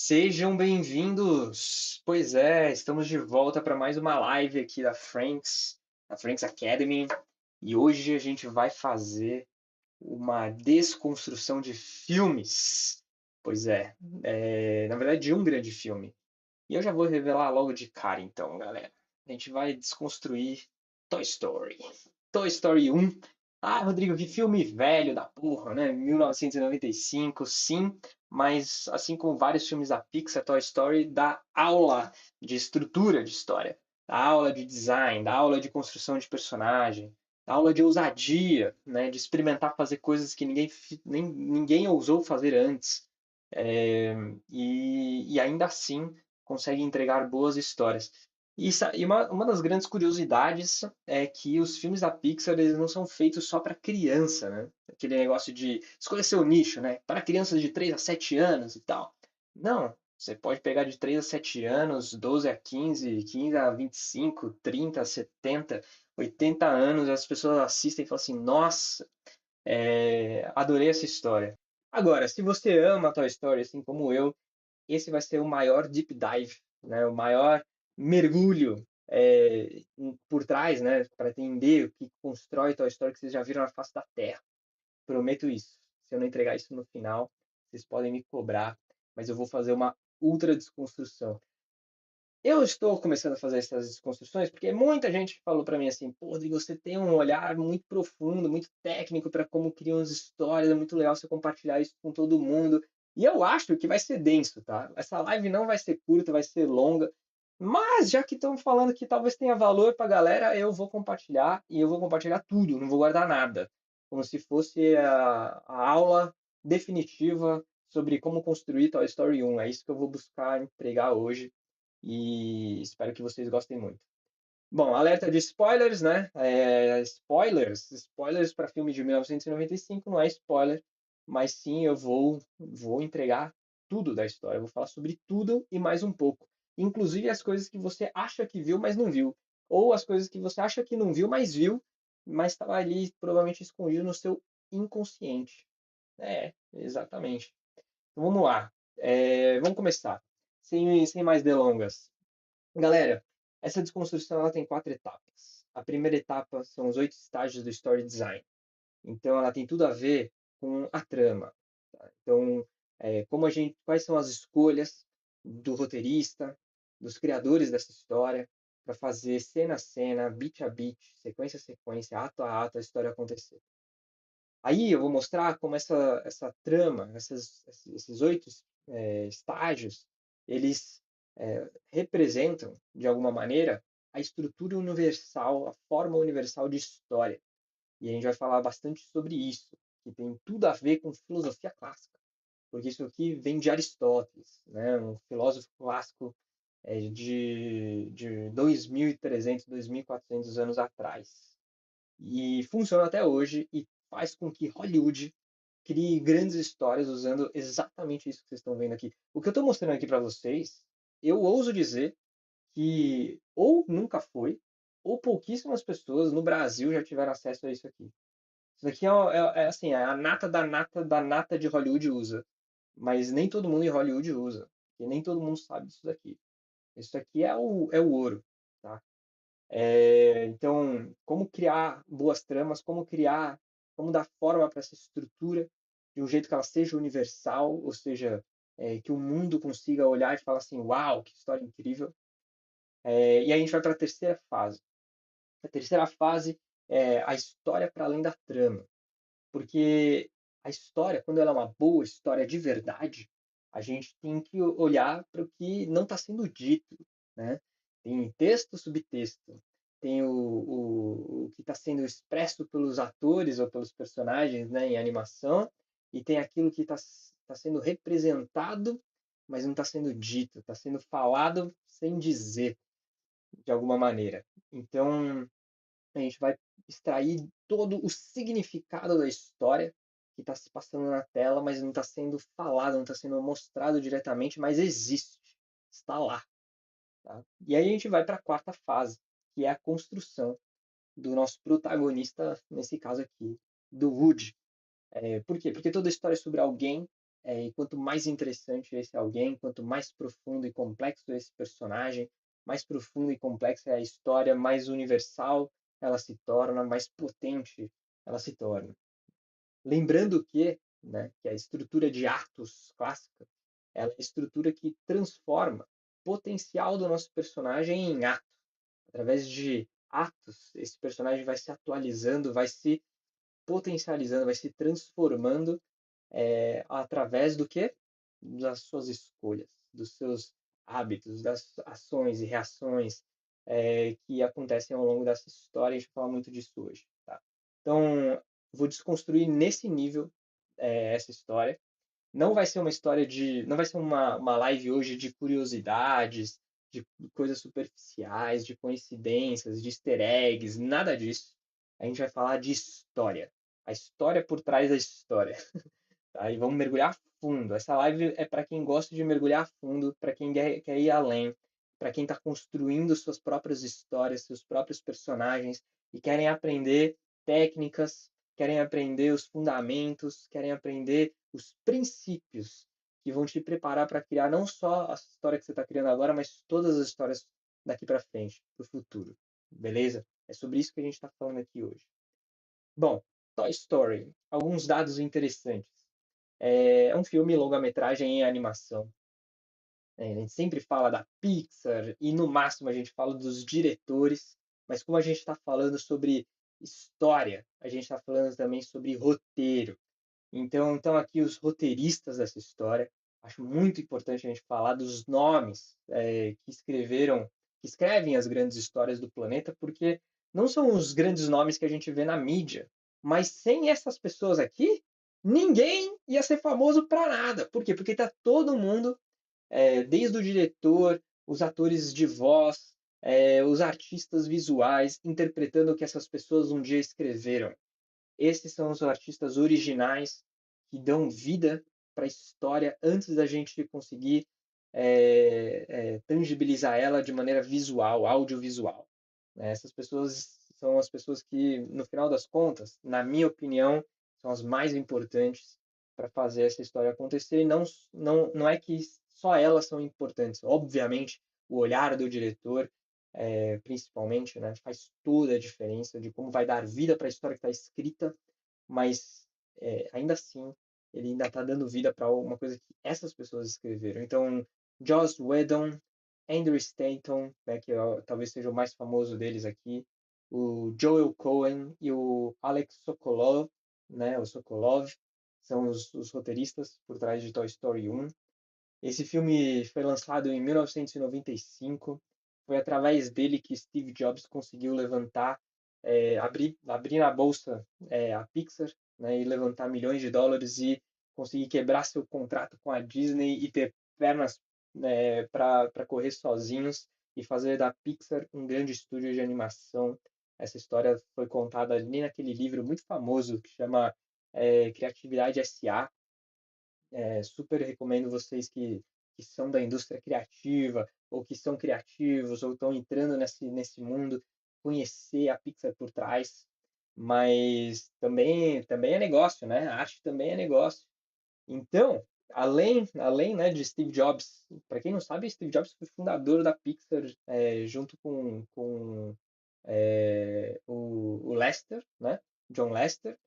Sejam bem-vindos! Pois é, estamos de volta para mais uma live aqui da Franks Academy, e hoje a gente vai fazer uma desconstrução de filmes. Pois é, na verdade de um grande filme. E eu já vou revelar logo de cara então, galera. A gente vai desconstruir Toy Story. Toy Story 1. Ah, Rodrigo, que filme velho da porra, né? 1995, sim, mas assim como vários filmes da Pixar, Toy Story dá aula de estrutura de história, dá aula de design, dá aula de construção de personagem, dá aula de ousadia, né? De experimentar fazer coisas que ninguém ousou fazer antes. É, e ainda assim consegue entregar boas histórias. E uma das grandes curiosidades é que os filmes da Pixar eles não são feitos só para criança, né? Aquele negócio de escolher seu nicho, né? Para crianças de 3 a 7 anos e tal. Não, você pode pegar de 3 a 7 anos, 12 a 15, 15 a 25, 30 a 70, 80 anos, as pessoas assistem e falam assim: nossa, adorei essa história. Agora, se você ama Toy Story, assim como eu, esse vai ser o maior deep dive, né? O maior mergulho por trás, né? Para entender o que constrói Toy Story que vocês já viram na face da Terra. Prometo isso. Se eu não entregar isso no final, vocês podem me cobrar, mas eu vou fazer uma ultra desconstrução. Eu estou começando a fazer essas desconstruções porque muita gente falou para mim assim: pô, Rodrigo, você tem um olhar muito profundo, muito técnico para como criam as histórias, é muito legal você compartilhar isso com todo mundo. E eu acho que vai ser denso, tá? Essa live não vai ser curta, vai ser longa. Mas já que estão falando que talvez tenha valor para a galera, eu vou compartilhar e eu vou compartilhar tudo, não vou guardar nada. Como se fosse a aula definitiva sobre como construir Toy Story 1. É isso que eu vou buscar entregar hoje e espero que vocês gostem muito. Bom, alerta de spoilers, né? Spoilers para filme de 1995 não é spoiler, mas sim eu vou entregar tudo da história. Eu vou falar sobre tudo e mais um pouco, inclusive as coisas que você acha que viu, mas não viu, ou as coisas que você acha que não viu, mas estava ali provavelmente escondido no seu inconsciente. Exatamente. Então, vamos lá. Vamos começar. Sem mais delongas. Galera, essa desconstrução ela tem quatro etapas. A primeira etapa são os 8 estágios do story design. Então, ela tem tudo a ver com a trama. Tá? Então, quais são as escolhas do roteirista, dos criadores dessa história, para fazer cena a cena, beat a beat, sequência a sequência, ato a ato, a história acontecer. Aí eu vou mostrar como essa trama, esses 8 estágios, eles representam, de alguma maneira, a estrutura universal, a forma universal de história. E a gente vai falar bastante sobre isso, que tem tudo a ver com filosofia clássica, porque isso aqui vem de Aristóteles, né? Um filósofo clássico de 2.300, 2.400 anos atrás. E funciona até hoje e faz com que Hollywood crie grandes histórias usando exatamente isso que vocês estão vendo aqui. O que eu estou mostrando aqui para vocês, eu ouso dizer que ou nunca foi, ou pouquíssimas pessoas no Brasil já tiveram acesso a isso aqui. Isso aqui assim, é a nata da nata da nata de Hollywood usa, mas nem todo mundo em Hollywood usa, e nem todo mundo sabe disso daqui. Isso aqui é o ouro, tá? Então, como criar boas tramas, como dar forma para essa estrutura de um jeito que ela seja universal, ou seja, que o mundo consiga olhar e falar assim, uau, que história incrível. E aí a gente vai para a terceira fase. A terceira fase é a história para além da trama, porque a história, quando ela é uma boa história de verdade, a gente tem que olhar para o que não está sendo dito, né? Tem texto, subtexto, tem o que está sendo expresso pelos atores ou pelos personagens, né, em animação, e tem aquilo que está sendo representado, mas não está sendo dito, está sendo falado sem dizer, de alguma maneira. Então, a gente vai extrair todo o significado da história que está se passando na tela, mas não está sendo falado, não está sendo mostrado diretamente, mas existe, está lá. Tá? E aí a gente vai para a quarta fase, que é a construção do nosso protagonista, nesse caso aqui, do Woody. Por quê? Porque toda história é sobre alguém, e quanto mais interessante esse alguém, quanto mais profundo e complexo esse personagem, mais profundo e complexa é a história, mais universal ela se torna, mais potente ela se torna. Lembrando que, né, que a estrutura de atos clássica, ela é a estrutura que transforma o potencial do nosso personagem em ato. Através de atos, esse personagem vai se atualizando, vai se potencializando, vai se transformando através do quê? Das suas escolhas, dos seus hábitos, das ações e reações que acontecem ao longo dessa história. A gente vai falar muito disso hoje, tá? Então, vou desconstruir nesse nível essa história. Não vai ser uma história de. Não vai ser uma live hoje de curiosidades, de coisas superficiais, de coincidências, de easter eggs, nada disso. A gente vai falar de história. A história por trás da história. Tá? E vamos mergulhar fundo. Essa live é para quem gosta de mergulhar fundo, para quem quer ir além, para quem está construindo suas próprias histórias, seus próprios personagens e querem aprender técnicas, querem aprender os fundamentos, querem aprender os princípios que vão te preparar para criar não só a história que você está criando agora, mas todas as histórias daqui para frente, para o futuro. Beleza? É sobre isso que a gente está falando aqui hoje. Bom, Toy Story. Alguns dados interessantes. É um filme longa-metragem em animação. A gente sempre fala da Pixar e no máximo a gente fala dos diretores, mas como a gente está falando sobre história, a gente está falando também sobre roteiro. Então, estão aqui os roteiristas dessa história. Acho muito importante a gente falar dos nomes que escrevem as grandes histórias do planeta, porque não são os grandes nomes que a gente vê na mídia, mas sem essas pessoas aqui, ninguém ia ser famoso para nada. Por quê? Porque está todo mundo, desde o diretor, os atores de voz, os artistas visuais, interpretando o que essas pessoas um dia escreveram. Esses são os artistas originais que dão vida para a história antes da gente conseguir tangibilizar ela de maneira visual, audiovisual. Essas pessoas são as pessoas que, no final das contas, na minha opinião, são as mais importantes para fazer essa história acontecer. E não é que só elas são importantes. Obviamente, o olhar do diretor, principalmente, né, faz toda a diferença de como vai dar vida para a história que está escrita, mas ainda assim ele ainda está dando vida para uma coisa que essas pessoas escreveram. Então, Joss Whedon, Andrew Stanton, né, que talvez seja o mais famoso deles aqui, o Joel Cohen e o Alex Sokolov, né, o Sokolov, são os roteiristas por trás de Toy Story 1. Esse filme foi lançado em 1995. Foi através dele que Steve Jobs conseguiu levantar, abrir na bolsa a Pixar, né, e levantar milhões de dólares e conseguir quebrar seu contrato com a Disney e ter pernas, né, para correr sozinhos e fazer da Pixar um grande estúdio de animação. Essa história foi contada ali naquele livro muito famoso que chama Criatividade S.A. Super recomendo vocês que são da indústria criativa, ou que são criativos, ou estão entrando nesse mundo, conhecer a Pixar por trás. Mas também é negócio, né? A arte também é negócio. Então, além né, de Steve Jobs, para quem não sabe, Steve Jobs foi fundador da Pixar junto com o Lester, né? John Lester,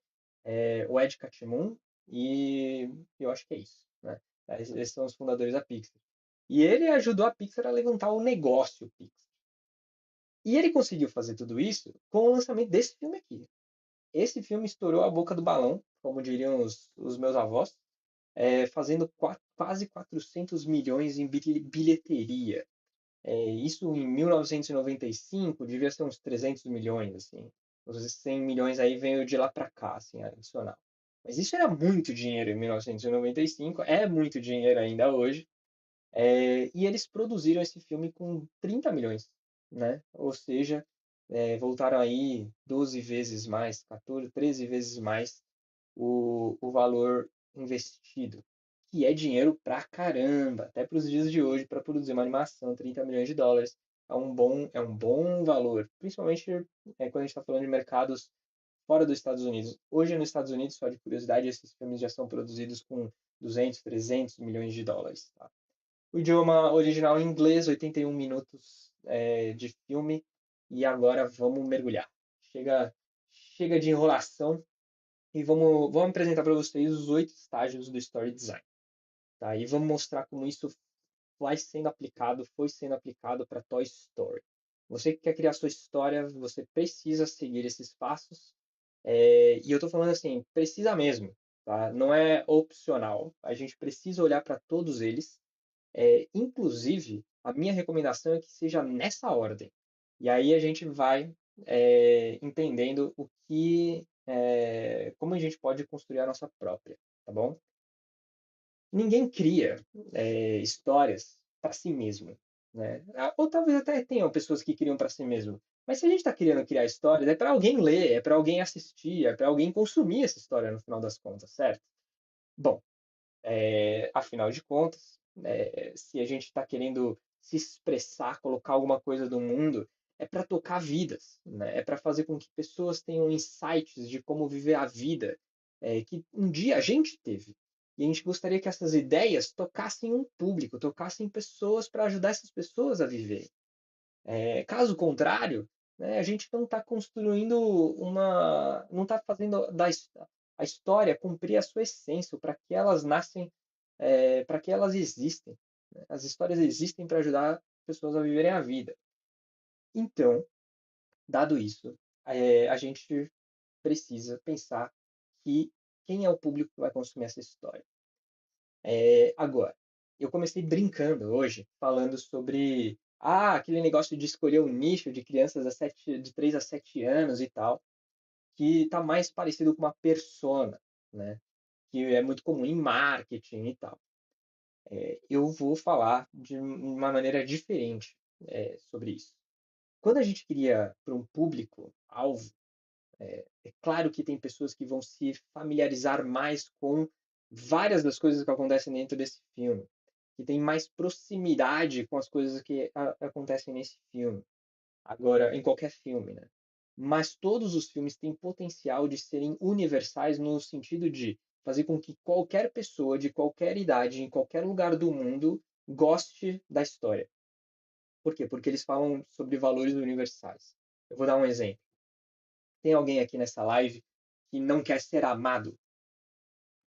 o Ed Catmull, e eu acho que é isso, né? Esses são os fundadores da Pixar. E ele ajudou a Pixar a levantar o negócio Pixar. E ele conseguiu fazer tudo isso com o lançamento desse filme aqui. Esse filme estourou a boca do balão, como diriam os meus avós, fazendo quase 400 milhões em bilheteria. Isso em 1995 devia ser uns 300 milhões, assim. Os 100 milhões aí veio de lá para cá, assim, adicional. Mas isso era muito dinheiro em 1995, é muito dinheiro ainda hoje. E eles produziram esse filme com 30 milhões, né? Ou seja, voltaram aí 12 vezes mais, 14, 13 vezes mais o valor investido, que é dinheiro pra caramba, até para os dias de hoje, para produzir uma animação, 30 milhões de dólares é um bom valor, principalmente quando a gente está falando de mercados fora dos Estados Unidos. Hoje, nos Estados Unidos, só de curiosidade, esses filmes já são produzidos com 200, 300 milhões de dólares. Tá? O idioma original em inglês, 81 minutos de filme. E agora vamos mergulhar. Chega, chega de enrolação e vamos apresentar para vocês os 8 estágios do Story Design. Tá? E vamos mostrar como isso foi sendo aplicado para Toy Story. Você que quer criar sua história, você precisa seguir esses passos. E eu estou falando assim, precisa mesmo, tá? Não é opcional. A gente precisa olhar para todos eles. Inclusive, a minha recomendação é que seja nessa ordem. E aí a gente vai entendendo como a gente pode construir a nossa própria, tá bom? Ninguém cria histórias para si mesmo, né? Ou talvez até tenham pessoas que criam para si mesmo. Mas se a gente está querendo criar histórias, é para alguém ler, é para alguém assistir, é para alguém consumir essa história no final das contas, certo? Bom, afinal de contas, se a gente está querendo se expressar, colocar alguma coisa do mundo, é para tocar vidas, né? É para fazer com que pessoas tenham insights de como viver a vida que um dia a gente teve. E a gente gostaria que essas ideias tocassem um público, tocassem pessoas para ajudar essas pessoas a viver. Caso contrário, né, a gente não está construindo não está fazendo a história cumprir a sua essência, para que elas nascem, para que elas existem. Né? As histórias existem para ajudar pessoas a viverem a vida. Então, dado isso, a gente precisa pensar que quem é o público que vai consumir essa história. Agora, eu comecei brincando hoje, falando sobre aquele negócio de escolher um nicho de crianças de 3 a 7 anos e tal, que está mais parecido com uma persona, né? Que é muito comum em marketing e tal. Eu vou falar de uma maneira diferente sobre isso. Quando a gente cria para um público-alvo, é claro que tem pessoas que vão se familiarizar mais com várias das coisas que acontecem dentro desse filme, que tem mais proximidade com as coisas que acontecem nesse filme. Agora, em qualquer filme, né? Mas todos os filmes têm potencial de serem universais no sentido de fazer com que qualquer pessoa de qualquer idade, em qualquer lugar do mundo, goste da história. Por quê? Porque eles falam sobre valores universais. Eu vou dar um exemplo. Tem alguém aqui nessa live que não quer ser amado,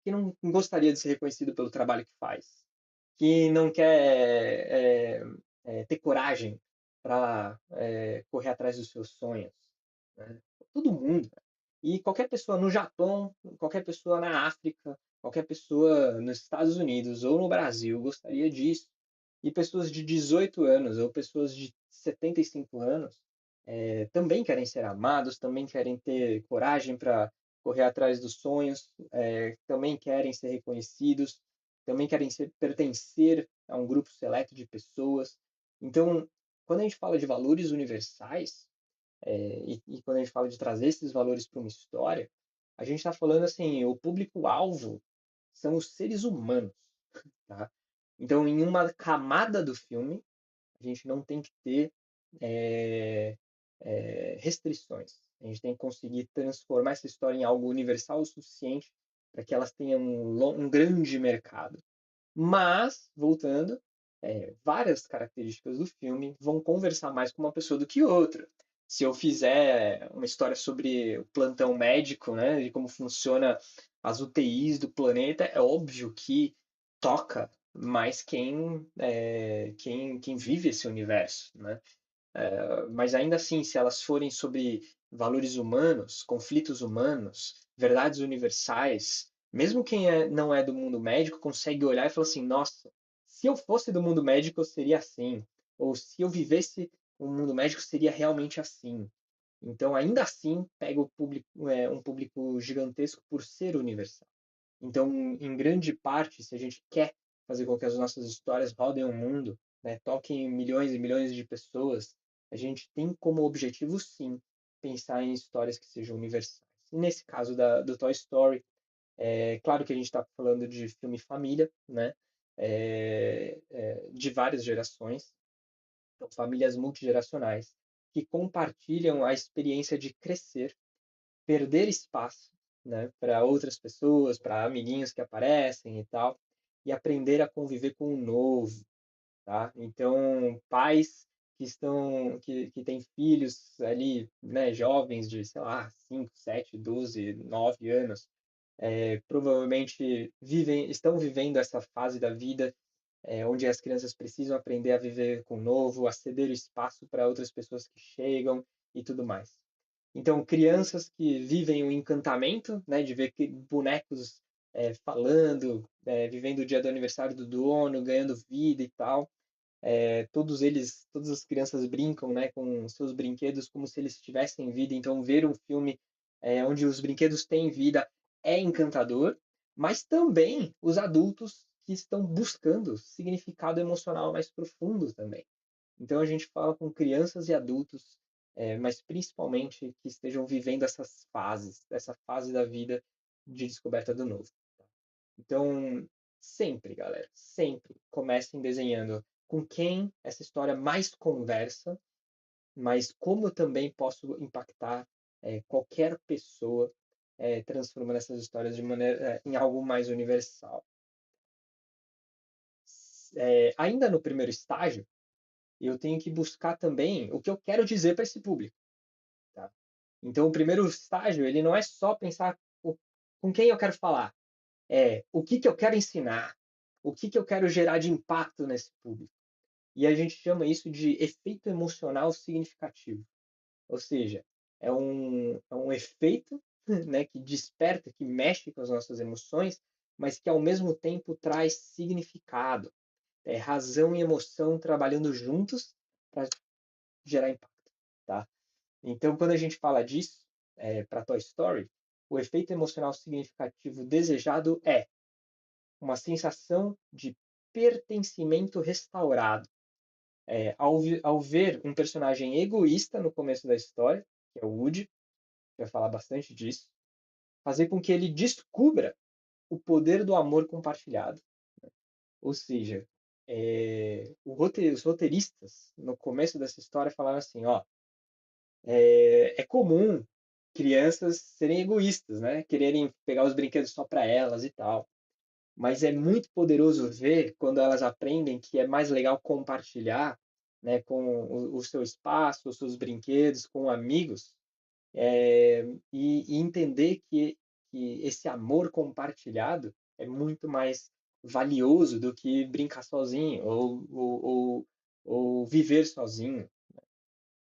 que não gostaria de ser reconhecido pelo trabalho que faz, que não quer ter coragem para correr atrás dos seus sonhos. Né? Todo mundo. E qualquer pessoa no Japão, qualquer pessoa na África, qualquer pessoa nos Estados Unidos ou no Brasil gostaria disso. E pessoas de 18 anos ou pessoas de 75 anos também querem ser amados, também querem ter coragem para correr atrás dos sonhos, também querem ser reconhecidos, também querem pertencer a um grupo seleto de pessoas. Então, quando a gente fala de valores universais, e quando a gente fala de trazer esses valores para uma história, a gente está falando assim, o público-alvo são os seres humanos, tá? Então, em uma camada do filme, a gente não tem que ter é, restrições. A gente tem que conseguir transformar essa história em algo universal o suficiente para que elas tenham um grande mercado. Mas, voltando, várias características do filme vão conversar mais com uma pessoa do que outra. Se eu fizer uma história sobre o plantão médico, né, de como funciona as UTIs do planeta, é óbvio que toca mais quem vive esse universo, né? Mas ainda assim, se elas forem sobre valores humanos, conflitos humanos, verdades universais, mesmo quem não é do mundo médico consegue olhar e falar assim: nossa, se eu fosse do mundo médico, eu seria assim. Ou se eu vivesse o mundo médico, seria realmente assim. Então, ainda assim, pega um público gigantesco por ser universal. Então, em grande parte, se a gente quer fazer com que as nossas histórias rodem o mundo, né, toquem milhões e milhões de pessoas, a gente tem como objetivo, sim, pensar em histórias que sejam universais. E nesse caso do Toy Story, é claro que a gente está falando de filme família, né, de várias gerações, então, famílias multigeracionais, que compartilham a experiência de crescer perder espaço, né, para outras pessoas, para amiguinhos que aparecem e tal, e aprender a conviver com o novo, tá? Então, pais que têm filhos ali, né, jovens de, sei lá, 5, 7, 12, 9 anos, provavelmente estão vivendo essa fase da vida onde as crianças precisam aprender a viver com o novo, a ceder o espaço para outras pessoas que chegam e tudo mais. Então, crianças que vivem o encantamento, né, de ver bonecos falando, vivendo o dia do aniversário do dono, ganhando vida e tal. Todas as crianças brincam, né, com seus brinquedos como se eles tivessem vida. Então, ver um filme onde os brinquedos têm vida é encantador, mas também os adultos que estão buscando significado emocional mais profundo também. Então, a gente fala com crianças e adultos, mas principalmente que estejam vivendo essas fases, essa fase da vida de descoberta do novo. Então, sempre, galera, sempre comecem desenhando com quem essa história mais conversa, mas como eu também posso impactar qualquer pessoa transformando essas histórias de maneira em algo mais universal. Ainda no primeiro estágio, eu tenho que buscar também o que eu quero dizer para esse público, tá? Então, o primeiro estágio, ele não é só pensar com quem eu quero falar, o que que eu quero ensinar, o que que eu quero gerar de impacto nesse público. E a gente chama isso de efeito emocional significativo. Ou seja, é um efeito né, que desperta, que mexe com as nossas emoções, mas que ao mesmo tempo traz significado. É razão e emoção trabalhando juntos para gerar impacto. Tá? Então, quando a gente fala disso, para Toy Story, o efeito emocional significativo desejado é uma sensação de pertencimento restaurado. Ao ver um personagem egoísta no começo da história, que é o Woody, que vai falar bastante disso, fazer com que ele descubra o poder do amor compartilhado. Ou seja, os roteiristas, no começo dessa história, falaram assim, ó, é comum crianças serem egoístas, né? Quererem pegar os brinquedos só para elas e tal. Mas é muito poderoso ver quando elas aprendem que é mais legal compartilhar, né, com o seu espaço, os seus brinquedos, com amigos, e entender que esse amor compartilhado é muito mais valioso do que brincar sozinho ou viver sozinho.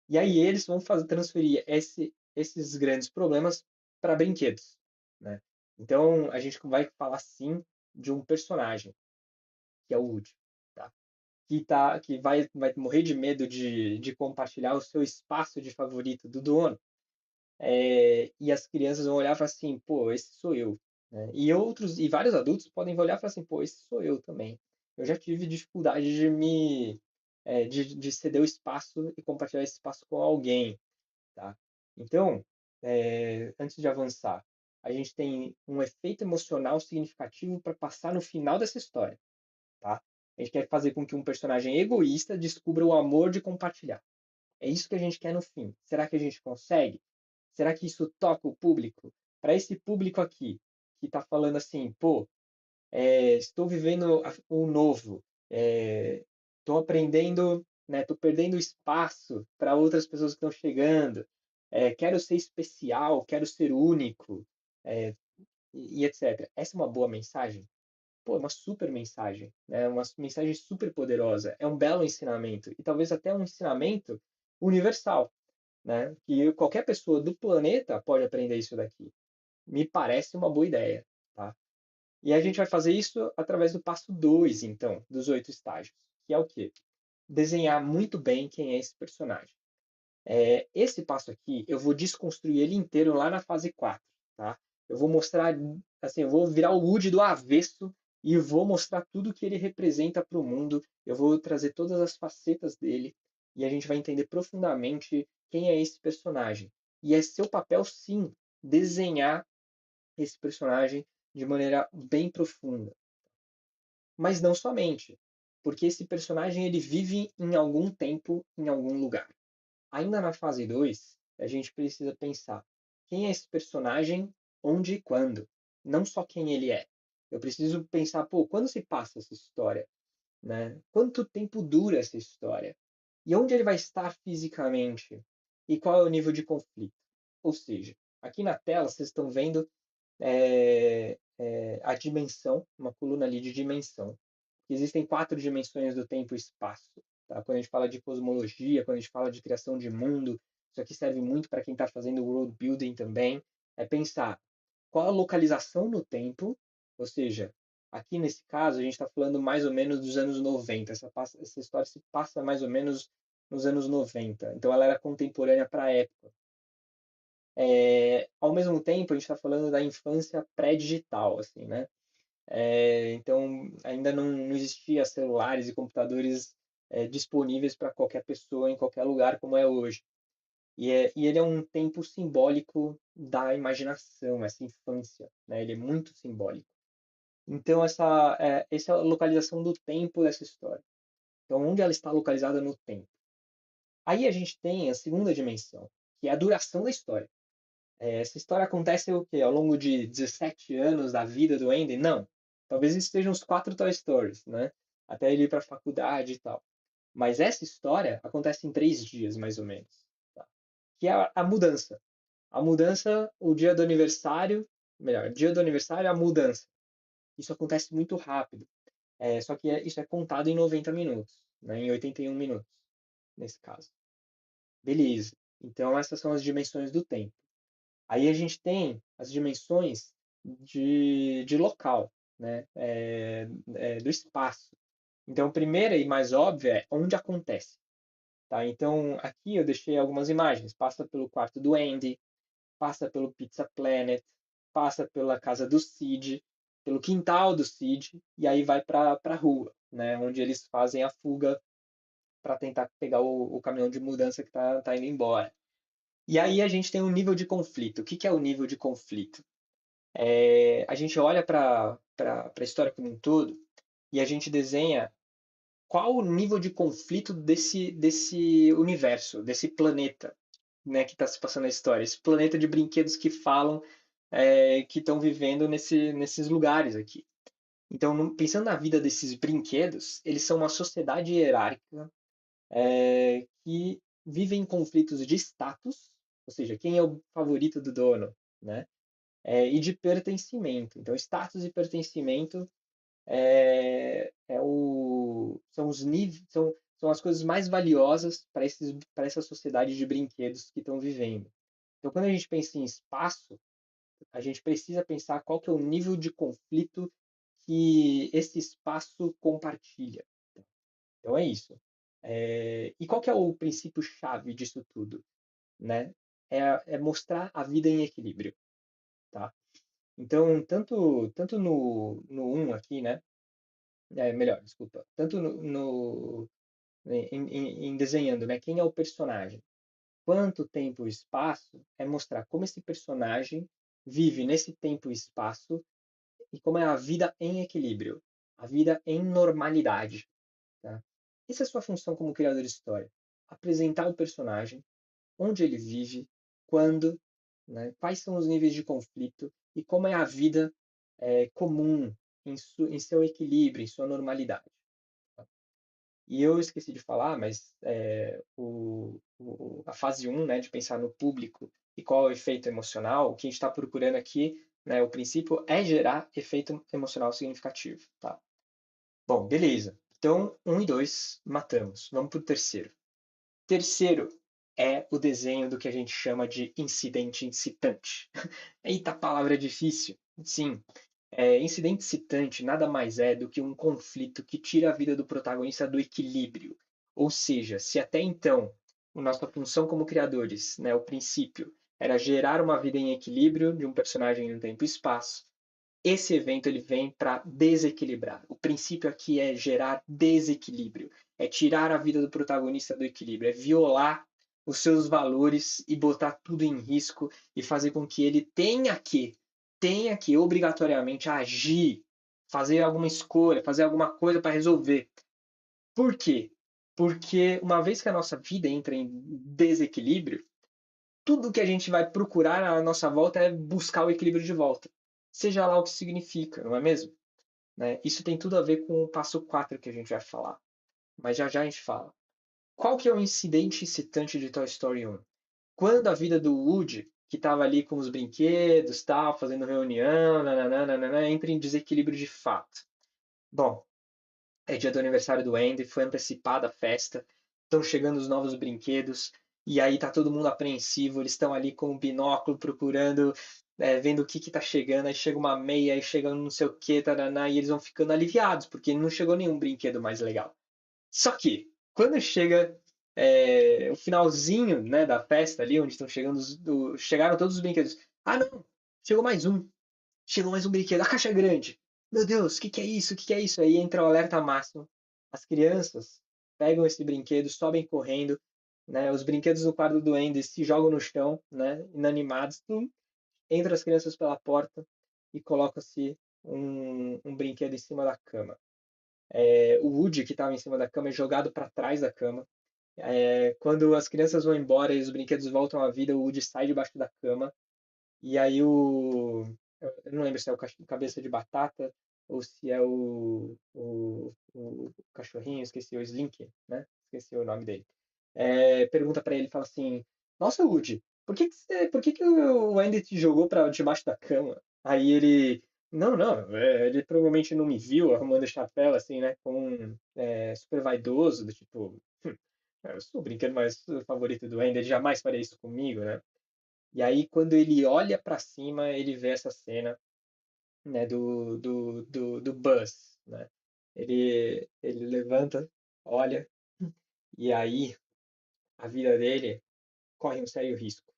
E aí eles vão transferir esses grandes problemas para brinquedos, né? Então a gente vai falar sim de um personagem que é o Woody, tá? Que vai morrer de medo de compartilhar o seu espaço de favorito do dono. E as crianças vão olhar e falar assim, pô, esse sou eu. Né? E vários adultos podem olhar e falar assim, pô, esse sou eu também. Eu já tive dificuldade de ceder o espaço e compartilhar esse espaço com alguém, tá? Então, antes de avançar, a gente tem um efeito emocional significativo para passar no final dessa história, tá? A gente quer fazer com que um personagem egoísta descubra o amor de compartilhar. É isso que a gente quer no fim. Será que a gente consegue? Será que isso toca o público? Para esse público aqui, que está falando assim, pô, estou vivendo o novo, estou aprendendo, né, estou perdendo espaço para outras pessoas que estão chegando, quero ser especial, quero ser único, é, e etc. Essa é uma boa mensagem? Pô, é uma super mensagem, né? Uma mensagem super poderosa, é um belo ensinamento, e talvez até um ensinamento universal, né? Que qualquer pessoa do planeta pode aprender isso daqui. Me parece uma boa ideia, tá? E a gente vai fazer isso através do passo 2, então, dos 8 estágios, que é o quê? Desenhar muito bem quem é esse personagem. Esse passo aqui, eu vou desconstruir ele inteiro lá na fase 4, tá? Eu vou mostrar, assim, eu vou virar o Woody do avesso e vou mostrar tudo que ele representa para o mundo. Eu vou trazer todas as facetas dele e a gente vai entender profundamente quem é esse personagem. E é seu papel, sim, desenhar esse personagem de maneira bem profunda. Mas não somente, porque esse personagem ele vive em algum tempo, em algum lugar. Ainda na fase 2, a gente precisa pensar. quem é esse personagem, onde e quando. Não só quem ele é. Eu preciso pensar, pô, quando se passa essa história, né? Quanto tempo dura essa história? E onde ele vai estar fisicamente? E qual é o nível de conflito? Ou seja, aqui na tela vocês estão vendo a dimensão, uma coluna ali de dimensão. Existem 4 dimensões do tempo e espaço. Tá? Quando a gente fala de cosmologia, quando a gente fala de criação de mundo, isso aqui serve muito para quem está fazendo world building também, é pensar qual a localização no tempo, ou seja, aqui nesse caso a gente está falando mais ou menos dos anos 90. Essa história se passa mais ou menos nos anos 90. Então ela era contemporânea para a época. Ao mesmo tempo, a gente está falando da infância pré-digital, assim, né? Então, ainda não existia celulares e computadores disponíveis para qualquer pessoa em qualquer lugar como é hoje. E ele é um tempo simbólico da imaginação, essa infância, né? Ele é muito simbólico. Então, essa é a localização do tempo dessa história. Então, onde ela está localizada no tempo? Aí a gente tem a segunda dimensão, que é a duração da história. Essa história acontece o quê? Ao longo de 17 anos da vida do Andy? Não. Talvez isso sejam os 4 Toy Stories, né? Até ele ir para a faculdade e tal. Mas essa história acontece em 3 dias, mais ou menos. Tá? Que é a mudança. A mudança, o dia do aniversário, melhor, dia do aniversário, a mudança. Isso acontece muito rápido. Só que isso é contado em 90 minutos, né? Em 81 minutos, nesse caso. Beleza. Então, essas são as dimensões do tempo. Aí a gente tem as dimensões de local, né? Do espaço. Então, a primeira e mais óbvia é onde acontece. Tá? Então, aqui eu deixei algumas imagens. Passa pelo quarto do Andy, passa pelo Pizza Planet, passa pela casa do Sid, pelo quintal do Sid, e aí vai para a rua, né? Onde eles fazem a fuga para tentar pegar o caminhão de mudança que tá indo embora. E aí a gente tem um nível de conflito. O que que é o nível de conflito? A gente olha para a história como um todo e a gente desenha qual o nível de conflito desse universo, desse planeta, né, que está se passando na história. Esse planeta de brinquedos que falam, que estão vivendo nesses lugares aqui. Então, pensando na vida desses brinquedos, eles são uma sociedade hierárquica que vive em conflitos de status, ou seja, quem é o favorito do dono, né? E de pertencimento. Então, status e pertencimento são os níveis, são as coisas mais valiosas para essa sociedade de brinquedos que estão vivendo. Então, quando a gente pensa em espaço, a gente precisa pensar qual que é o nível de conflito que esse espaço compartilha. Então, é isso. E qual que é o princípio-chave disso tudo? Né? É mostrar a vida em equilíbrio. Tá? Então, tanto no 1 aqui, né? Melhor, desculpa. Tanto em desenhando, né? Quem é o personagem? Quanto tempo e espaço é mostrar como esse personagem vive nesse tempo e espaço e como é a vida em equilíbrio, a vida em normalidade. Tá? Essa é a sua função como criador de história. Apresentar o personagem, onde ele vive, quando, né? Quais são os níveis de conflito e como é a vida comum em seu equilíbrio, em sua normalidade. Tá? E eu esqueci de falar, mas a fase 1, né, de pensar no público e qual é o efeito emocional, o que a gente está procurando aqui, né, o princípio é gerar efeito emocional significativo. Tá? Bom, beleza. Então, 1 e 2 matamos. Vamos para o terceiro. Terceiro é o desenho do que a gente chama de incidente incitante. Eita, palavra difícil. Sim, incidente incitante nada mais é do que um conflito que tira a vida do protagonista do equilíbrio. Ou seja, se até então a nossa função como criadores, né, o princípio, era gerar uma vida em equilíbrio de um personagem em um tempo e espaço, esse evento ele vem para desequilibrar. O princípio aqui é gerar desequilíbrio, é tirar a vida do protagonista do equilíbrio, é violar os seus valores e botar tudo em risco e fazer com que ele tenha que obrigatoriamente agir, fazer alguma escolha, fazer alguma coisa para resolver. Por quê? Porque uma vez que a nossa vida entra em desequilíbrio, tudo que a gente vai procurar à nossa volta é buscar o equilíbrio de volta. Seja lá o que significa, não é mesmo? Né? Isso tem tudo a ver com o passo 4 que a gente vai falar. Mas já já a gente fala. Qual que é o incidente excitante de Toy Story 1? Quando a vida do Woody, que estava ali com os brinquedos, tal, fazendo reunião, nananana, entra em desequilíbrio de fato. Bom, é dia do aniversário do Andy, foi antecipada a festa, estão chegando os novos brinquedos, e aí tá todo mundo apreensivo, eles estão ali com o binóculo procurando, vendo o que que tá chegando, aí chega uma meia, aí chega não sei o que, taraná, e eles vão ficando aliviados, porque não chegou nenhum brinquedo mais legal. Só que, quando chega o finalzinho, né, da festa ali, onde estão chegando chegaram todos os brinquedos. Ah, não! Chegou mais um. Chegou mais um brinquedo. A caixa é grande. Meu Deus, o que que é isso? O que que é isso? Aí entra o alerta máximo. As crianças pegam esse brinquedo, sobem correndo, né? Os brinquedos do quarto do Andy se jogam no chão, né? Inanimados. Entra as crianças pela porta e coloca-se um brinquedo em cima da cama. O Woody, que estava em cima da cama, é jogado para trás da cama. Quando as crianças vão embora e os brinquedos voltam à vida, o Woody sai debaixo da cama. E aí eu não lembro se é o cabeça de batata ou se é o cachorrinho, esqueci, o Slink, né? Esqueci o nome dele. Pergunta para ele, fala assim: Nossa, Woody, por que que o Andy te jogou para debaixo da cama? Aí ele, não, não, ele provavelmente não me viu arrumando o chapéu assim, né? Com super vaidoso, do tipo, eu sou o brinquedo mais favorito do Andy, ele jamais faria isso comigo, né? E aí, quando ele olha para cima, ele vê essa cena, né, do Buzz, né? Ele levanta, olha, e aí a vida dele corre um sério risco.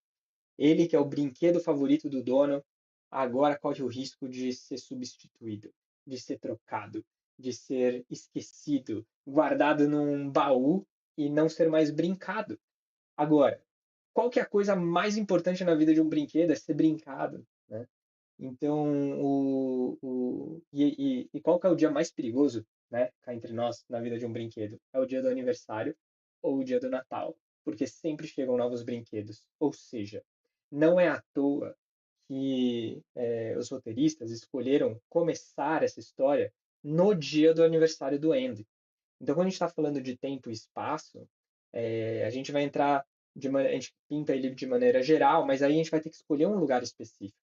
Ele, que é o brinquedo favorito do dono, agora corre o risco de ser substituído, de ser trocado, de ser esquecido, guardado num baú e não ser mais brincado. Agora, qual que é a coisa mais importante na vida de um brinquedo? É ser brincado, né? Então, e qual que é o dia mais perigoso, né, cá entre nós, na vida de um brinquedo? É o dia do aniversário ou o dia do Natal, porque sempre chegam novos brinquedos. Ou seja, não é à toa que os roteiristas escolheram começar essa história no dia do aniversário do Andy. Então, quando a gente está falando de tempo e espaço, a gente vai entrar a gente pinta ele de maneira geral, mas aí a gente vai ter que escolher um lugar específico.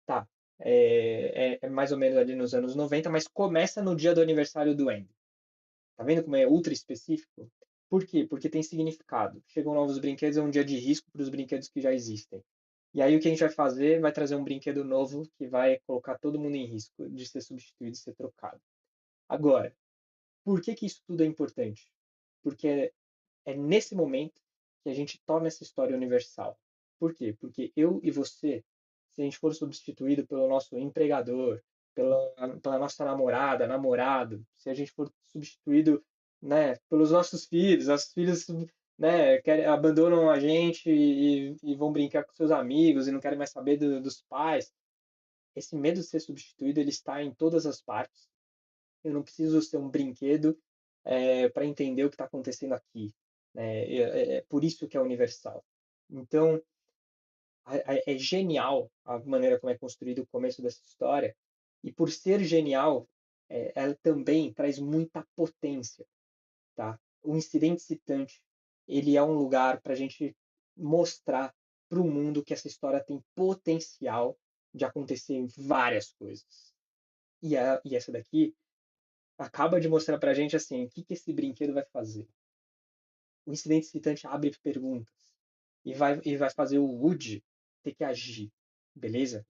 Tá, é mais ou menos ali nos anos 90, mas começa no dia do aniversário do Andy. Tá vendo como é ultra específico? Por quê? Porque tem significado. Chegam novos brinquedos, é um dia de risco para os brinquedos que já existem. E aí o que a gente vai fazer? Vai trazer um brinquedo novo que vai colocar todo mundo em risco de ser substituído, de ser trocado. Agora, por que que isso tudo é importante? Porque é nesse momento que a gente torna essa história universal. Por quê? Porque eu e você, se a gente for substituído pelo nosso empregador, pela nossa namorada, namorado, se a gente for substituído, né, pelos nossos filhos, né, abandonam a gente e vão brincar com seus amigos e não querem mais saber dos pais. Esse medo de ser substituído, ele está em todas as partes. Eu não preciso ser um brinquedo para entender o que está acontecendo aqui. É por isso que é universal. Então, é genial a maneira como é construído o começo dessa história, e por ser genial, ela também traz muita potência. Tá? O incidente citante, ele é um lugar para a gente mostrar para o mundo que essa história tem potencial de acontecer em várias coisas. E essa daqui acaba de mostrar pra gente assim, o que que esse brinquedo vai fazer. O incidente excitante abre perguntas e vai fazer o Woody ter que agir, beleza?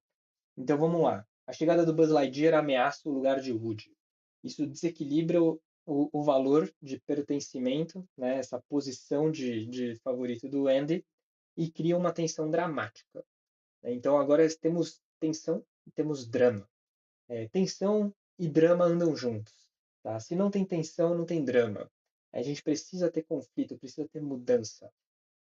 Então vamos lá. A chegada do Buzz Lightyear ameaça o lugar de Woody. Isso desequilibra o valor de pertencimento, né, essa posição de favorito do Andy, e cria uma tensão dramática. Então agora temos tensão e temos drama. Tensão e drama andam juntos. Tá? Se não tem tensão, não tem drama. A gente precisa ter conflito, precisa ter mudança.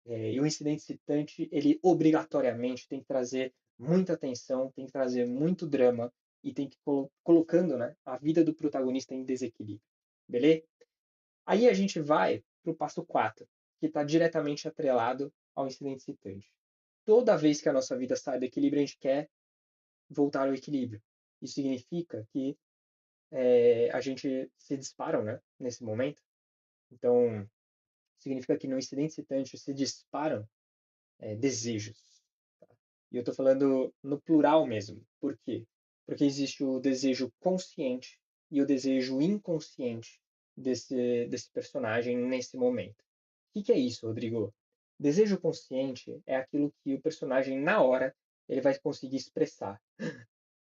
E o incidente excitante, ele obrigatoriamente tem que trazer muita tensão, tem que trazer muito drama e tem que colocando, né, a vida do protagonista em desequilíbrio. Beleza? Aí a gente vai para o passo 4, que está diretamente atrelado ao incidente excitante. toda vez que a nossa vida sai do equilíbrio, a gente quer voltar ao equilíbrio. Isso significa que a gente se disparam, né, nesse momento. Então, significa que no incidente excitante se disparam desejos. Tá? E eu estou falando no plural mesmo. Por quê? Porque existe o desejo consciente e o desejo inconsciente desse personagem nesse momento. O que é isso, Rodrigo? Desejo consciente é aquilo que o personagem, na hora, ele vai conseguir expressar.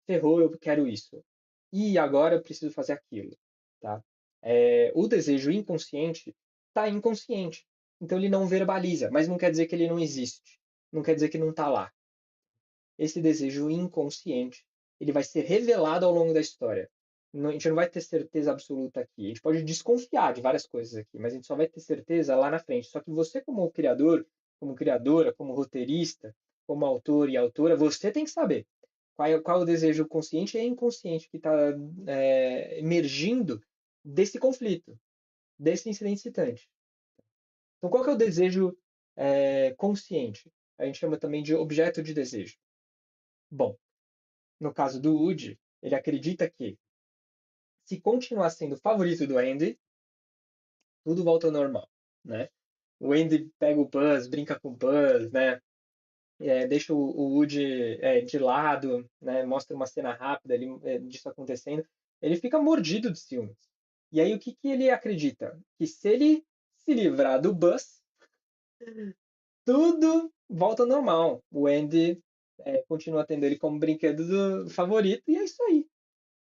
Ferrou, eu quero isso. E agora eu preciso fazer aquilo. Tá? O desejo inconsciente está inconsciente. Então ele não verbaliza, mas não quer dizer que ele não existe. Não quer dizer que não está lá. Esse desejo inconsciente, ele vai ser revelado ao longo da história. A gente não vai ter certeza absoluta aqui. A gente pode desconfiar de várias coisas aqui, mas a gente só vai ter certeza lá na frente. Só que você, como criador, como criadora, como roteirista, como autor e autora, você tem que saber qual é o desejo consciente e inconsciente que está emergindo desse conflito, desse incidente excitante. Então, qual que é o desejo consciente? A gente chama também de objeto de desejo. Bom, no caso do Woody, ele acredita que se continuar sendo o favorito do Andy, tudo volta ao normal, né? O Andy pega o Buzz, brinca com o Buzz, né? Deixa o Woody de lado, né? Mostra uma cena rápida ali, disso acontecendo. Ele fica mordido de ciúmes. E aí o que ele acredita? Que se ele se livrar do Buzz, tudo volta ao normal. O Andy continua tendo ele como brinquedo favorito e é isso aí.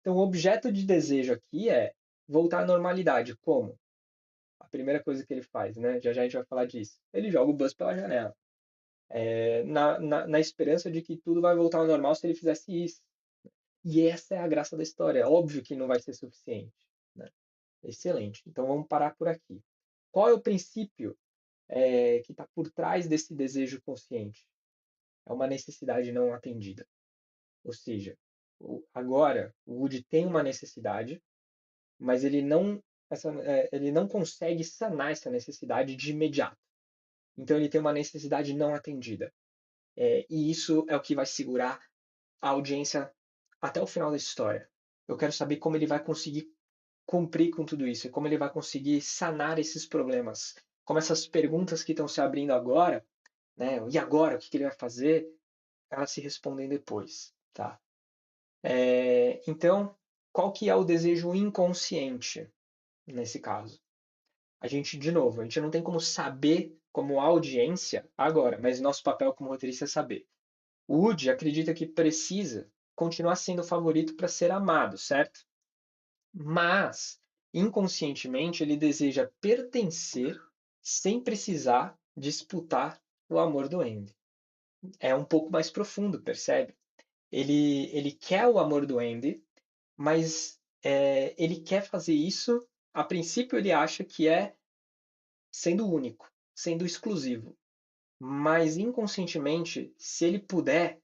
Então, o objeto de desejo aqui é voltar à normalidade. Como? A primeira coisa que ele faz, né? Já já a gente vai falar disso. Ele joga o Buzz pela janela. Na esperança de que tudo vai voltar ao normal se ele fizesse isso. E essa é a graça da história. Óbvio que não vai ser suficiente. Né? Excelente. Então vamos parar por aqui. Qual é o princípio que está por trás desse desejo consciente? É uma necessidade não atendida. Ou seja, agora o Woody tem uma necessidade, mas ele não consegue sanar essa necessidade de imediato. Então ele tem uma necessidade não atendida. E isso é o que vai segurar a audiência até o final da história. Eu quero saber como ele vai conseguir cumprir com tudo isso, e como ele vai conseguir sanar esses problemas. Como essas perguntas que estão se abrindo agora, né? E agora, o que ele vai fazer? Elas se respondem depois, tá? Então, qual que é o desejo inconsciente nesse caso? A gente, de novo, a gente não tem como saber como audiência agora, mas nosso papel como roteirista é saber. O Woody acredita que precisa continuar sendo o favorito para ser amado, certo? Mas, inconscientemente, ele deseja pertencer sem precisar disputar o amor do Andy. É um pouco mais profundo, percebe? Ele quer o amor do Andy, mas ele quer fazer isso. A princípio, ele acha que é sendo único, sendo exclusivo. Mas inconscientemente, se ele puder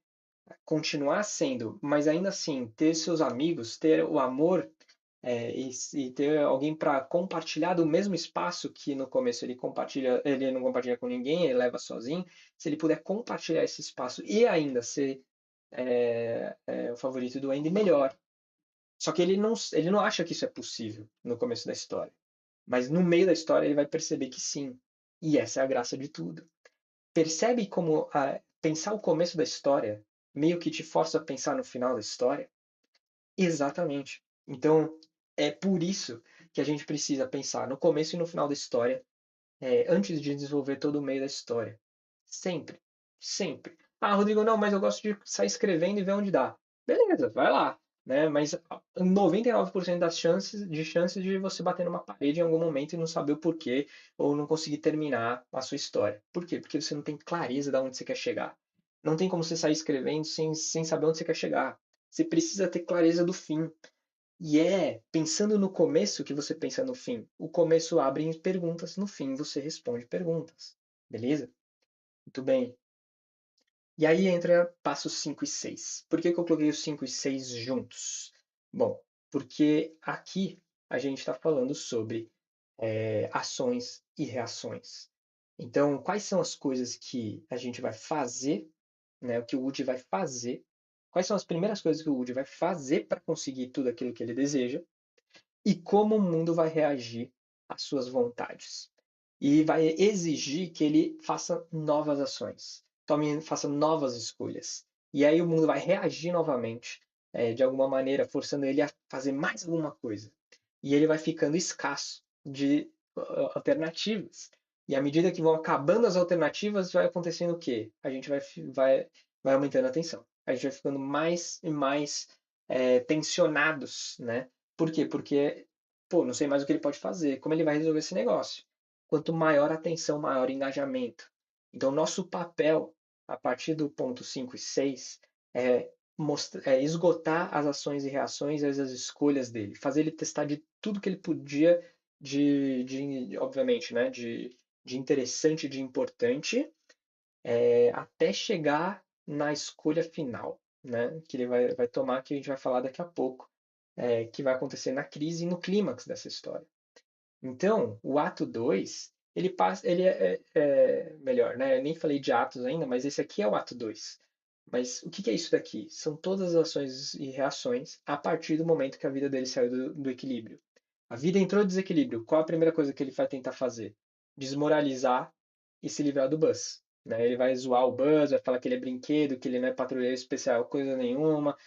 continuar sendo, mas ainda assim ter seus amigos, ter o amor e ter alguém para compartilhar do mesmo espaço que no começo ele não compartilha com ninguém, ele leva sozinho. Se ele puder compartilhar esse espaço e ainda ser o favorito do Andy, melhor. Só que ele não acha que isso é possível no começo da história. Mas no meio da história ele vai perceber que sim. E essa é a graça de tudo. Percebe como pensar o começo da história meio que te força a pensar no final da história? Exatamente. Então, é por isso que a gente precisa pensar no começo e no final da história, antes de desenvolver todo o meio da história. Sempre. Sempre. Ah, Rodrigo, não, mas eu gosto de sair escrevendo e ver onde dá. Beleza, vai lá. Né? Mas 99% das chances de você bater numa parede em algum momento e não saber o porquê, ou não conseguir terminar a sua história. Por quê? Porque você não tem clareza de onde você quer chegar. Não tem como você sair escrevendo sem saber onde você quer chegar. Você precisa ter clareza do fim. E é pensando no começo que você pensa no fim. O começo abre perguntas, no fim você responde perguntas. Beleza? Muito bem. E aí entra passos 5 e 6. Por que eu coloquei os 5 e 6 juntos? Bom, porque aqui a gente está falando sobre ações e reações. Então, quais são as coisas que a gente vai fazer, né? O que o Woody vai fazer? Quais são as primeiras coisas que o Woody vai fazer para conseguir tudo aquilo que ele deseja? E como o mundo vai reagir às suas vontades? E vai exigir que ele faça novas ações, faça novas escolhas. E aí o mundo vai reagir novamente, de alguma maneira, forçando ele a fazer mais alguma coisa. E ele vai ficando escasso de alternativas. E à medida que vão acabando as alternativas, vai acontecendo o quê? A gente vai aumentando a tensão. A gente vai ficando mais e mais tensionados, né? Por quê? Porque, pô, não sei mais o que ele pode fazer. Como ele vai resolver esse negócio? Quanto maior a tensão, maior o engajamento. Então, nosso papel, a partir do ponto 5 e 6, é esgotar as ações e reações e as escolhas dele, fazer ele testar de tudo que ele podia obviamente, né, de interessante, de importante, até chegar na escolha final, né, que ele vai tomar, que a gente vai falar daqui a pouco, que vai acontecer na crise e no clímax dessa história. Então, o ato 2 ele passa, ele melhor, né? Eu nem falei de atos ainda, mas esse aqui é o ato 2. Mas o que que é isso daqui? São todas as ações e reações a partir do momento que a vida dele saiu do equilíbrio. A vida entrou em desequilíbrio. Qual a primeira coisa que ele vai tentar fazer? Desmoralizar e se livrar do Buzz. Né? Ele vai zoar o Buzz, vai falar que ele é brinquedo, que ele não é patrulheiro especial, coisa nenhuma.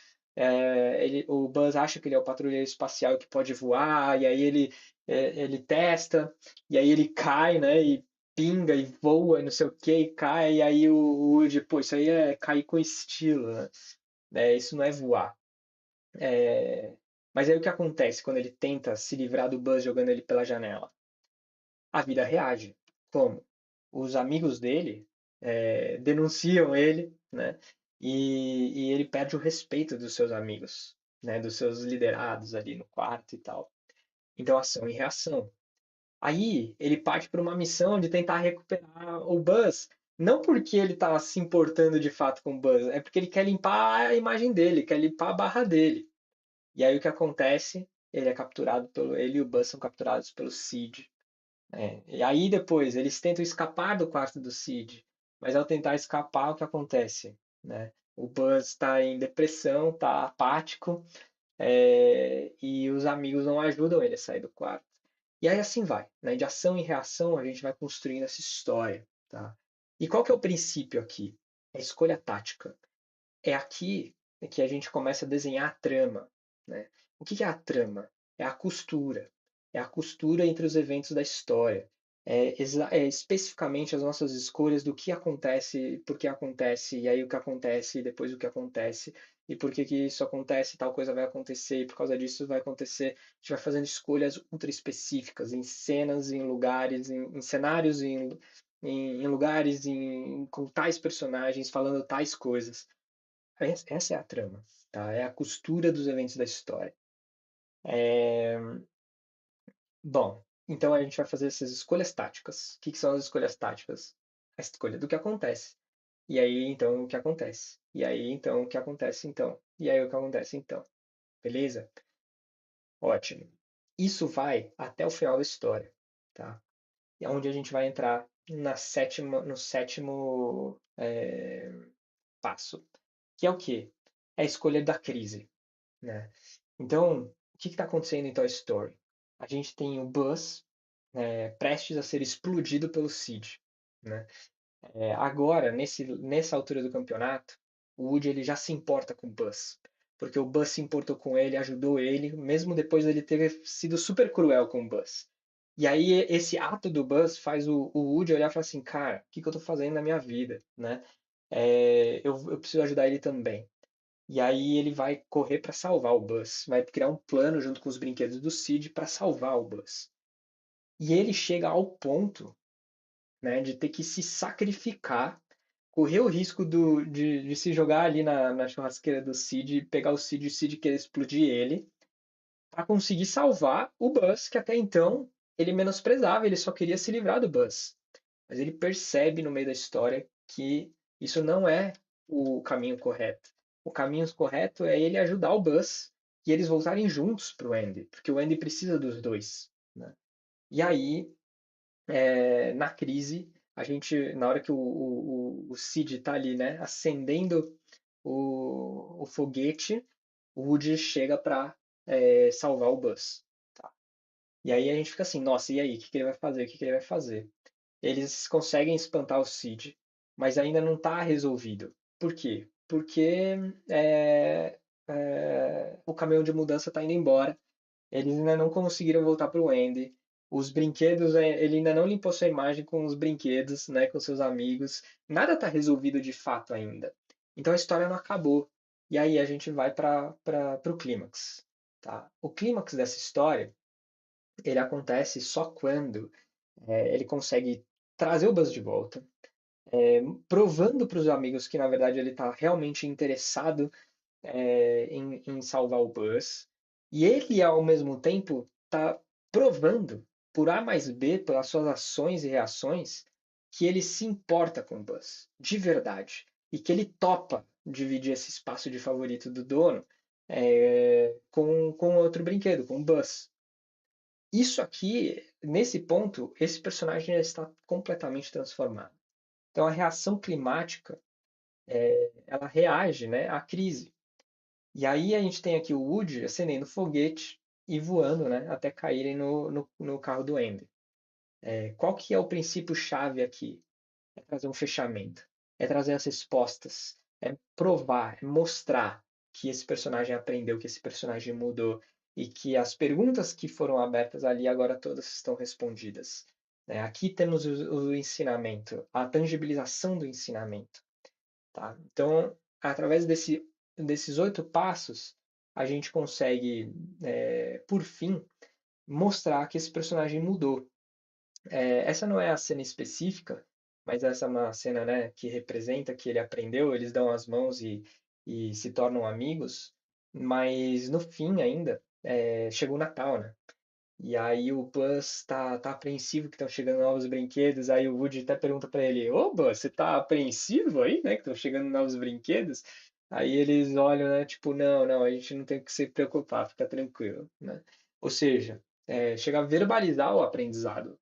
O Buzz acha que ele é o patrulheiro espacial que pode voar, e aí ele testa, e aí ele cai, né? E pinga e voa, e não sei o que, e cai, e aí o Woody, pô, isso aí é cair com estilo, né? Isso não é voar. É, Mas aí o que acontece quando ele tenta se livrar do Buzz jogando ele pela janela? A vida reage. Como? Os amigos dele denunciam ele, né? E ele perde o respeito dos seus amigos, né? Dos seus liderados ali no quarto e tal. Então, ação e reação. Aí ele parte para uma missão de tentar recuperar o Buzz. Não porque ele está se importando de fato com o Buzz, é porque ele quer limpar a imagem dele, quer limpar a barra dele. E aí o que acontece? Ele e o Buzz são capturados pelo Cid. E aí depois eles tentam escapar do quarto do Cid, mas ao tentar escapar, o que acontece? Né? O Buzz está em depressão, está apático, e os amigos não ajudam ele a sair do quarto. E aí assim vai, né? De ação em reação a gente vai construindo essa história, tá? E qual que é o princípio aqui? É a escolha tática. É aqui que a gente começa a desenhar a trama, né? O que é a trama? É a costura. É a costura entre os eventos da história. Especificamente as nossas escolhas do que acontece, por que acontece, e aí o que acontece, e depois o que acontece, e por que que isso acontece, tal coisa vai acontecer, e por causa disso vai acontecer. A gente vai fazendo escolhas ultra específicas em cenas, em lugares, em cenários, em lugares, com tais personagens, falando tais coisas. Essa é a trama, tá? É a costura dos eventos da história. É, Bom, então a gente vai fazer essas escolhas táticas. O que que são as escolhas táticas? A escolha do que acontece. E aí, então, o que acontece? E aí, então, o que acontece então? E aí, o que acontece então? Beleza? Ótimo. Isso vai até o final da história, tá? E é onde a gente vai entrar no sétimo passo, que é o quê? É a escolha da crise, né? Então, o que está acontecendo em Toy Story? A gente tem o Buzz prestes a ser explodido pelo Sid, né? Agora, nessa altura do campeonato, o Woody ele já se importa com o Buzz, porque o Buzz se importou com ele, ajudou ele, mesmo depois dele ter sido super cruel com o Buzz. E aí esse ato do Buzz faz o Woody olhar e falar assim, cara, o que que eu tô fazendo na minha vida, né? Eu preciso ajudar ele também. E aí ele vai correr para salvar o Buzz, vai criar um plano junto com os brinquedos do Sid para salvar o Buzz. E ele chega ao ponto, né, de ter que se sacrificar, correr o risco de se jogar ali na churrasqueira do Sid, pegar o Sid e o Sid querer explodir ele, para conseguir salvar o Buzz, que até então ele menosprezava, ele só queria se livrar do Buzz. Mas ele percebe no meio da história que isso não é o caminho correto. O caminho correto é ele ajudar o Buzz e eles voltarem juntos para o Andy, porque o Andy precisa dos dois. Né? E aí, na crise, na hora que o Sid tá ali, né, acendendo o foguete, o Woody chega pra salvar o Buzz. Tá? E aí a gente fica assim, nossa, e aí? O que que ele vai fazer? O que que ele vai fazer? Eles conseguem espantar o Cid, mas ainda não está resolvido. Por quê? Porque o caminhão de mudança está indo embora. Eles ainda não conseguiram voltar para o Andy. Os brinquedos, ele ainda não limpou sua imagem com os brinquedos, né, com seus amigos. Nada está resolvido de fato ainda. Então a história não acabou. E aí a gente vai para o clímax. Tá? O clímax dessa história, ele acontece só quando ele consegue trazer o Buzz de volta, provando para os amigos que na verdade ele está realmente interessado em salvar o Buzz. E ele, ao mesmo tempo, está provando, por A mais B, pelas suas ações e reações, que ele se importa com o Buzz, de verdade. E que ele topa dividir esse espaço de favorito do dono com outro brinquedo, com o Buzz. Isso aqui, nesse ponto, esse personagem já está completamente transformado. Então, a reação climática, ela reage, né, à crise. E aí a gente tem aqui o Woody acendendo foguete e voando, né, até caírem no carro do Andy. Qual que é o princípio-chave aqui? É trazer um fechamento, é trazer as respostas, é provar, é mostrar que esse personagem aprendeu, que esse personagem mudou e que as perguntas que foram abertas ali agora todas estão respondidas. Aqui temos o ensinamento, a tangibilização do ensinamento. Tá? Então, através desses 8 passos, a gente consegue, por fim, mostrar que esse personagem mudou. Essa não é a cena específica, mas essa é uma cena, né, que representa que ele aprendeu, eles dão as mãos e se tornam amigos, mas no fim ainda, chegou o Natal, né? E aí o Buzz tá apreensivo que estão chegando novos brinquedos. Aí o Woody até pergunta pra ele: Ô Buzz, você tá apreensivo aí, né? Que estão chegando novos brinquedos? Aí eles olham, né? Tipo, não, não, a gente não tem que se preocupar, fica tranquilo, né? Ou seja, chega a verbalizar o aprendizado,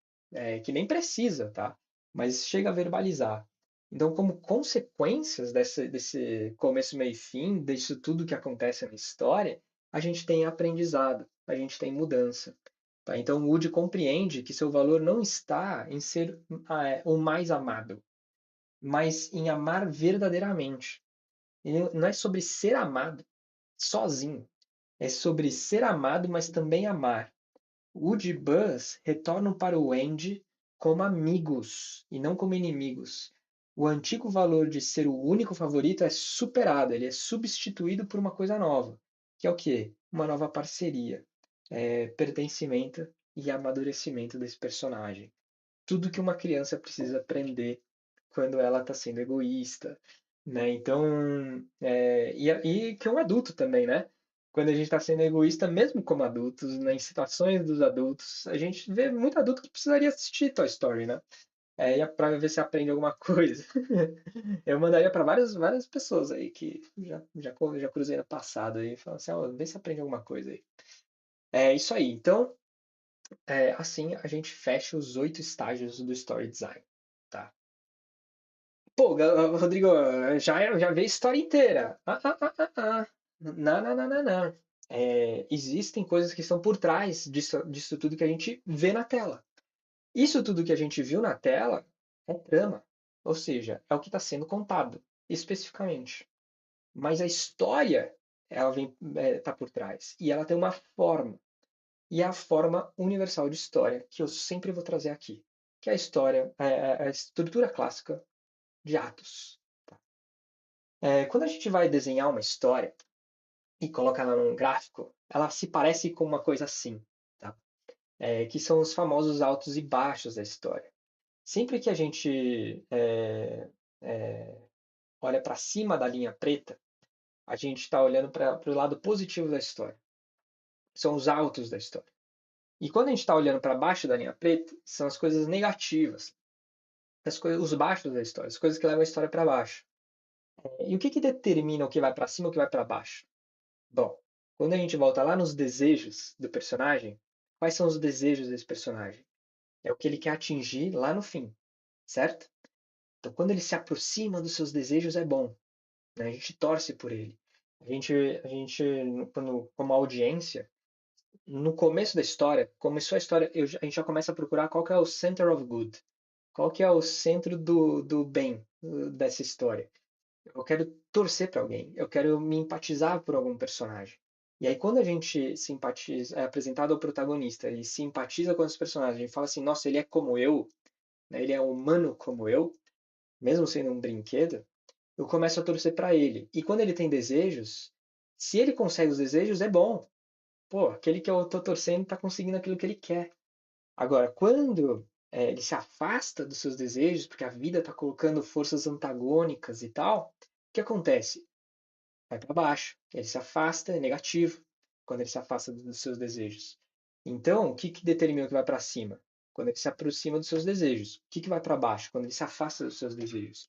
que nem precisa, tá? Mas chega a verbalizar. Então, como consequências desse começo, meio e fim, disso tudo que acontece na história, a gente tem aprendizado, a gente tem mudança. Tá? Então, o Woody compreende que seu valor não está em ser o mais amado, mas em amar verdadeiramente. E não é sobre ser amado sozinho, é sobre ser amado, mas também amar. Woody e Buzz retornam para o Andy como amigos e não como inimigos. O antigo valor de ser o único favorito é superado, ele é substituído por uma coisa nova, que é o quê? Uma nova parceria, pertencimento e amadurecimento desse personagem. Tudo que uma criança precisa aprender quando ela está sendo egoísta, né? Então, e que é um adulto também, né? Quando a gente está sendo egoísta, mesmo como adultos, né, em situações dos adultos, a gente vê muito adulto que precisaria assistir Toy Story, né? Para ver se aprende alguma coisa. Eu mandaria para várias pessoas aí que já cruzei no passado aí, falando assim, ó, vê se aprende alguma coisa aí. É isso aí. Então, assim a gente fecha os 8 estágios do Story Design, tá? Pô, Rodrigo, já veio a história inteira. Não, não, não, não, não. Existem coisas que estão por trás disso tudo que a gente vê na tela. Isso tudo que a gente viu na tela é trama. Ou seja, é o que está sendo contado, especificamente. Mas a história, ela vem, tá por trás. E ela tem uma forma. E é a forma universal de história que eu sempre vou trazer aqui. Que é a história, a estrutura clássica de atos. Quando a gente vai desenhar uma história e coloca ela num gráfico, ela se parece com uma coisa assim, tá? Que são os famosos altos e baixos da história. Sempre que a gente é, olha para cima da linha preta, a gente está olhando para o lado positivo da história. São os altos da história. E quando a gente está olhando para baixo da linha preta, são as coisas negativas, os baixos da história, as coisas que levam a história para baixo. E o que determina o que vai para cima e o que vai para baixo? Bom, quando a gente volta lá nos desejos do personagem, quais são os desejos desse personagem? É o que ele quer atingir lá no fim. certo? Então, quando ele se aproxima dos seus desejos, é bom, né? A gente torce por ele. A gente, como audiência, no começo da história, começou a história, a gente já começa a procurar qual que é o center of good, qual que é o centro do bem dessa história. Eu quero torcer para alguém, eu quero me empatizar por algum personagem. E aí, quando a gente simpatiza, é apresentado ao protagonista e simpatiza com os personagens, e fala assim, nossa, ele é como eu, né? Ele é humano como eu, mesmo sendo um brinquedo, eu começo a torcer para ele. E quando ele tem desejos, se ele consegue os desejos, é bom. Pô, aquele que eu tô torcendo tá conseguindo aquilo que ele quer. Agora, quando ele se afasta dos seus desejos, porque a vida tá colocando forças antagônicas e tal, o que acontece? Vai para baixo. Ele se afasta, é negativo, quando ele se afasta dos seus desejos. Então, o que, que determina que vai para cima? Quando ele se aproxima dos seus desejos. O que, que vai para baixo? Quando ele se afasta dos seus desejos.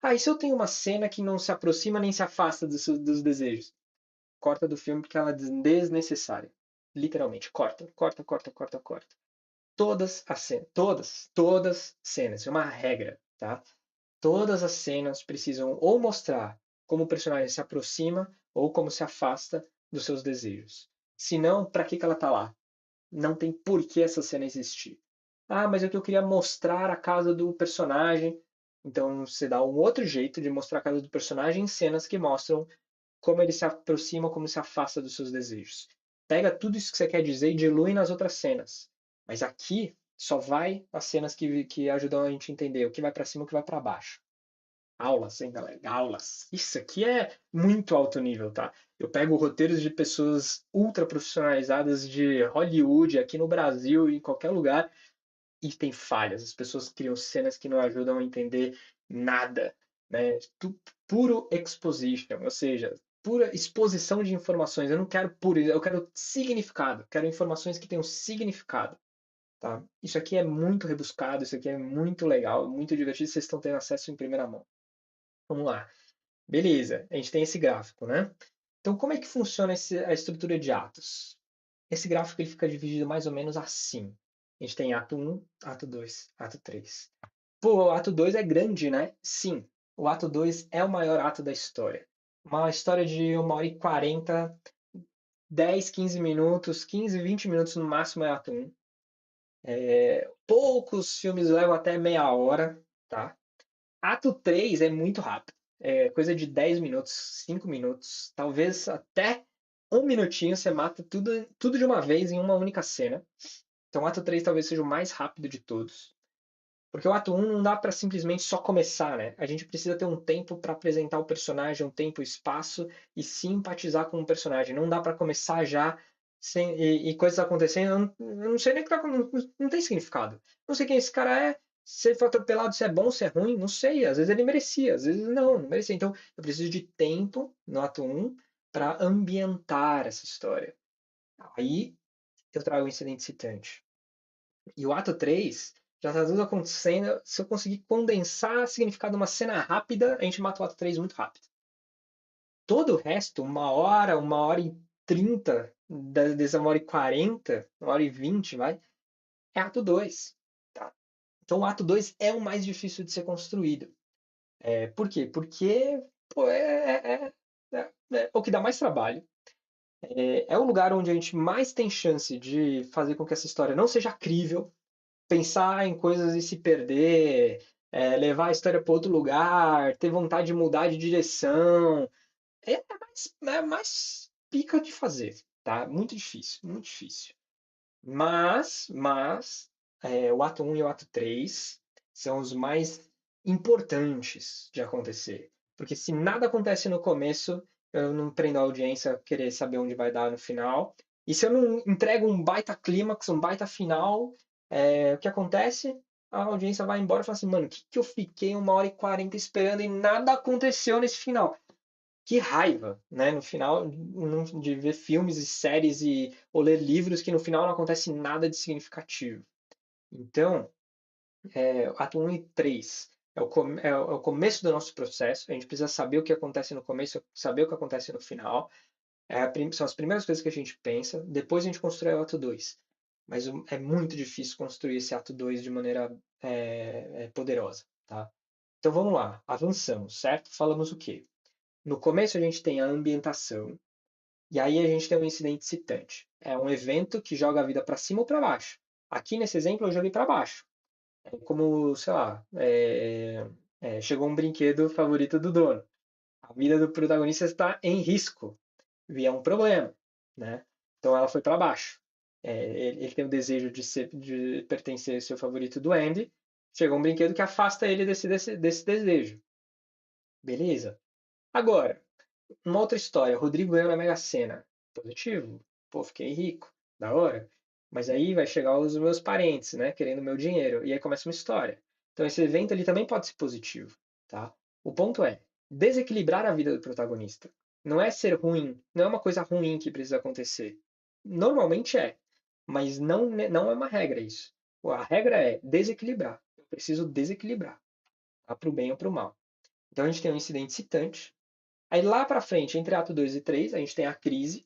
Ah, e se eu tenho uma cena que não se aproxima nem se afasta dos desejos? Corta do filme porque ela é desnecessária. Literalmente, corta, corta, corta, corta, corta. Todas as cenas, todas cenas, é uma regra, tá? Todas as cenas precisam ou mostrar como o personagem se aproxima ou como se afasta dos seus desejos. Se não, para que ela tá lá? Não tem por que essa cena existir. Ah, mas é que eu queria mostrar a casa do personagem. Então você dá um outro jeito de mostrar a casa do personagem em cenas que mostram como ele se aproxima, como se afasta dos seus desejos. Pega tudo isso que você quer dizer e dilui nas outras cenas. Mas aqui só vai as cenas que ajudam a gente a entender o que vai para cima e o que vai para baixo. Aulas, hein, galera? Aulas. Isso aqui é muito alto nível, tá? Eu pego roteiros de pessoas ultra profissionalizadas de Hollywood, aqui no Brasil e em qualquer lugar, e tem falhas. As pessoas criam cenas que não ajudam a entender nada, né? Puro exposition, ou seja, pura exposição de informações. Eu não quero puro, eu quero significado, quero informações que tenham significado, tá? Isso aqui é muito rebuscado, isso aqui é muito legal, muito divertido, vocês estão tendo acesso em primeira mão. Vamos lá. Beleza, a gente tem esse gráfico, né? Então, como é que funciona a estrutura de atos? Esse gráfico ele fica dividido mais ou menos assim. A gente tem ato um, ato 2, ato 3. Pô, o ato 2 é grande, né? Sim, o ato 2 é o maior ato da história. Uma história de 1h40, 10, 15 minutos, 15, 20 minutos no máximo é ato um. Poucos filmes levam até meia hora, tá? Ato 3 é muito rápido. É coisa de 10 minutos, 5 minutos, talvez até um minutinho você mata tudo de uma vez em uma única cena. Então, o ato 3 talvez seja o mais rápido de todos. Porque o ato um não dá para simplesmente só começar, né? A gente precisa ter um tempo para apresentar o personagem, um tempo, espaço e simpatizar com o personagem. Não dá para começar já e coisas acontecendo. Eu não sei nem o que tá, não tem significado. Não sei quem esse cara é, se ele foi atropelado, se é bom, se é ruim, não sei. Às vezes ele merecia, às vezes não merecia. Então eu preciso de tempo no ato um para ambientar essa história. Aí eu trago o incidente citante. E o ato 3 já está tudo acontecendo. Se eu conseguir condensar o significado de uma cena rápida, a gente mata o ato 3 muito rápido. Todo o resto, 1h, 1h30, dessa 1h40, 1h20, vai, é ato 2. Tá? Então o ato 2 é o mais difícil de ser construído. Por quê? Porque pô, é o que dá mais trabalho. É o lugar onde a gente mais tem chance de fazer com que essa história não seja crível, pensar em coisas e se perder, levar a história para outro lugar, ter vontade de mudar de direção. É mais pica de fazer, tá? Muito difícil, muito difícil. Mas o ato um e o ato 3 são os mais importantes de acontecer. Porque se nada acontece no começo, eu não prendo a audiência a querer saber onde vai dar no final. E se eu não entrego um baita clímax, um baita final, o que acontece? A audiência vai embora e fala assim, mano, o que, que eu fiquei 1h40 esperando e nada aconteceu nesse final? Que raiva, né? No final, de ver filmes e séries ou ler livros que no final não acontece nada de significativo. Então, ato 1 e 3 é o começo do nosso processo. A gente precisa saber o que acontece no começo, saber o que acontece no final. São as primeiras coisas que a gente pensa. Depois a gente constrói o ato 2. mas é muito difícil construir esse ato 2 de maneira poderosa, tá? Então vamos lá, avançamos, certo? Falamos o quê? No começo a gente tem a ambientação, e aí a gente tem um incidente excitante. É um evento que joga a vida para cima ou para baixo. Aqui nesse exemplo eu joguei para baixo. É como, sei lá, chegou um brinquedo favorito do dono. A vida do protagonista está em risco. E é um problema, né? Então ela foi para baixo. Ele tem o desejo de pertencer ao seu favorito do Andy. Chegou um brinquedo que afasta ele desse desejo. Beleza? Agora, uma outra história. Rodrigo ganhou na Mega Sena. Positivo. Pô, fiquei rico. Da hora. Mas aí vai chegar os meus parentes, né? Querendo meu dinheiro. E aí começa uma história. Então esse evento ele também pode ser positivo, tá? O ponto é desequilibrar a vida do protagonista. Não é ser ruim. Não é uma coisa ruim que precisa acontecer. Normalmente é. Mas não é uma regra isso. A regra é desequilibrar. Eu preciso desequilibrar. Tá? Para o bem ou para o mal. Então a gente tem um incidente citante. Aí lá para frente, entre ato 2 e 3, a gente tem a crise.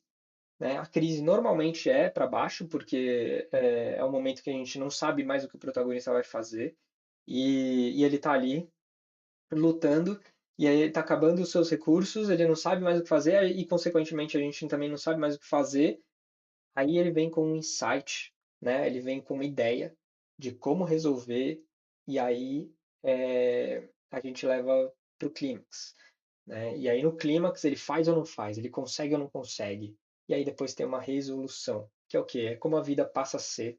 Né? A crise normalmente é para baixo, porque é um momento que a gente não sabe mais o que o protagonista vai fazer. E ele está ali lutando, e aí ele está acabando os seus recursos, ele não sabe mais o que fazer, e consequentemente a gente também não sabe mais o que fazer. Aí ele vem com um insight, né? Ele vem com uma ideia de como resolver, e aí a gente leva para o clímax. Né? E aí no clímax ele faz ou não faz, ele consegue ou não consegue. E aí depois tem uma resolução, que é o quê? É como a vida passa a ser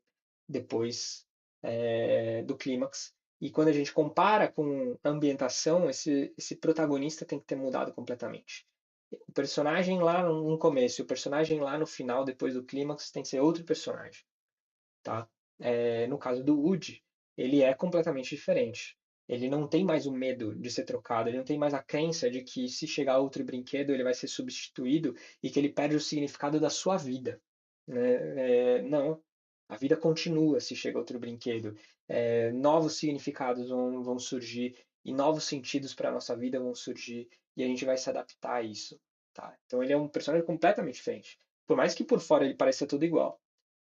depois do clímax. E quando a gente compara com a ambientação, esse protagonista tem que ter mudado completamente. O personagem lá no começo e o personagem lá no final, depois do clímax, tem que ser outro personagem. Tá? No caso do Woody, ele é completamente diferente. Ele não tem mais o medo de ser trocado, ele não tem mais a crença de que se chegar outro brinquedo ele vai ser substituído e que ele perde o significado da sua vida. Né? Não, a vida continua se chega outro brinquedo. Novos significados vão surgir e novos sentidos para a nossa vida vão surgir e a gente vai se adaptar a isso. Tá? Então ele é um personagem completamente diferente. Por mais que por fora ele pareça tudo igual.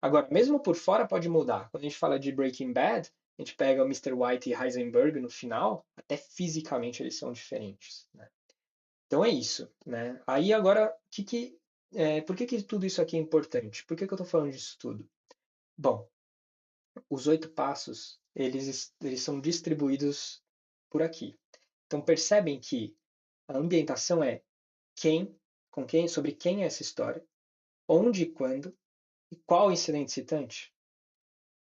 Agora, mesmo por fora pode mudar. Quando a gente fala de Breaking Bad, a gente pega o Mr. White e Heisenberg no final, até fisicamente eles são diferentes. Né? Então é isso. Né? Aí agora, por que tudo isso aqui é importante? Por que eu estou falando disso tudo? Bom, os 8 passos, eles são distribuídos por aqui. Então percebem que a ambientação é sobre quem é essa história, onde e quando, e qual o incidente citante.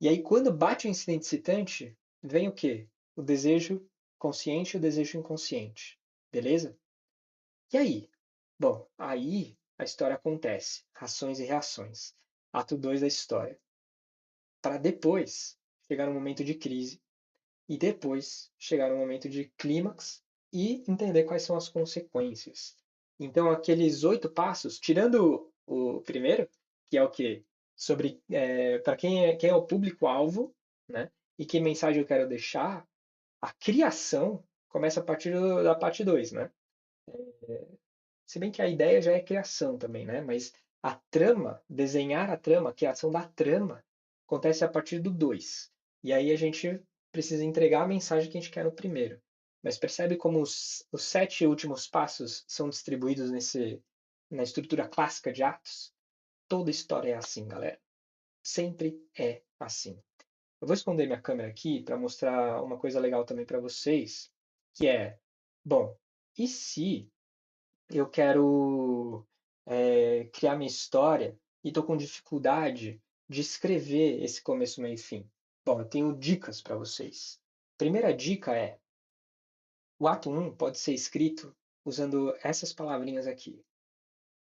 E aí, quando bate o incidente excitante, vem o quê? O desejo consciente e o desejo inconsciente. Beleza? E aí? Bom, aí a história acontece. Ações e reações. Ato 2 da história. Para depois chegar no momento de crise e depois chegar no momento de clímax e entender quais são as consequências. Então, aqueles 8 passos, tirando o primeiro, que é o quê? Sobre para quem é o público-alvo, né? E que mensagem eu quero deixar, a criação começa a partir da parte 2, né? Se bem que a ideia já é criação também, né? Mas a trama, desenhar a trama, a criação da trama, acontece a partir do 2. E aí a gente precisa entregar a mensagem que a gente quer no primeiro. Mas percebe como os 7 últimos passos são distribuídos na estrutura clássica de atos? Toda história é assim, galera. Sempre é assim. Eu vou esconder minha câmera aqui para mostrar uma coisa legal também para vocês, que é, bom, e se eu quero criar minha história e estou com dificuldade de escrever esse começo, meio e fim. Bom, eu tenho dicas para vocês. Primeira dica é: o ato 1 pode ser escrito usando essas palavrinhas aqui.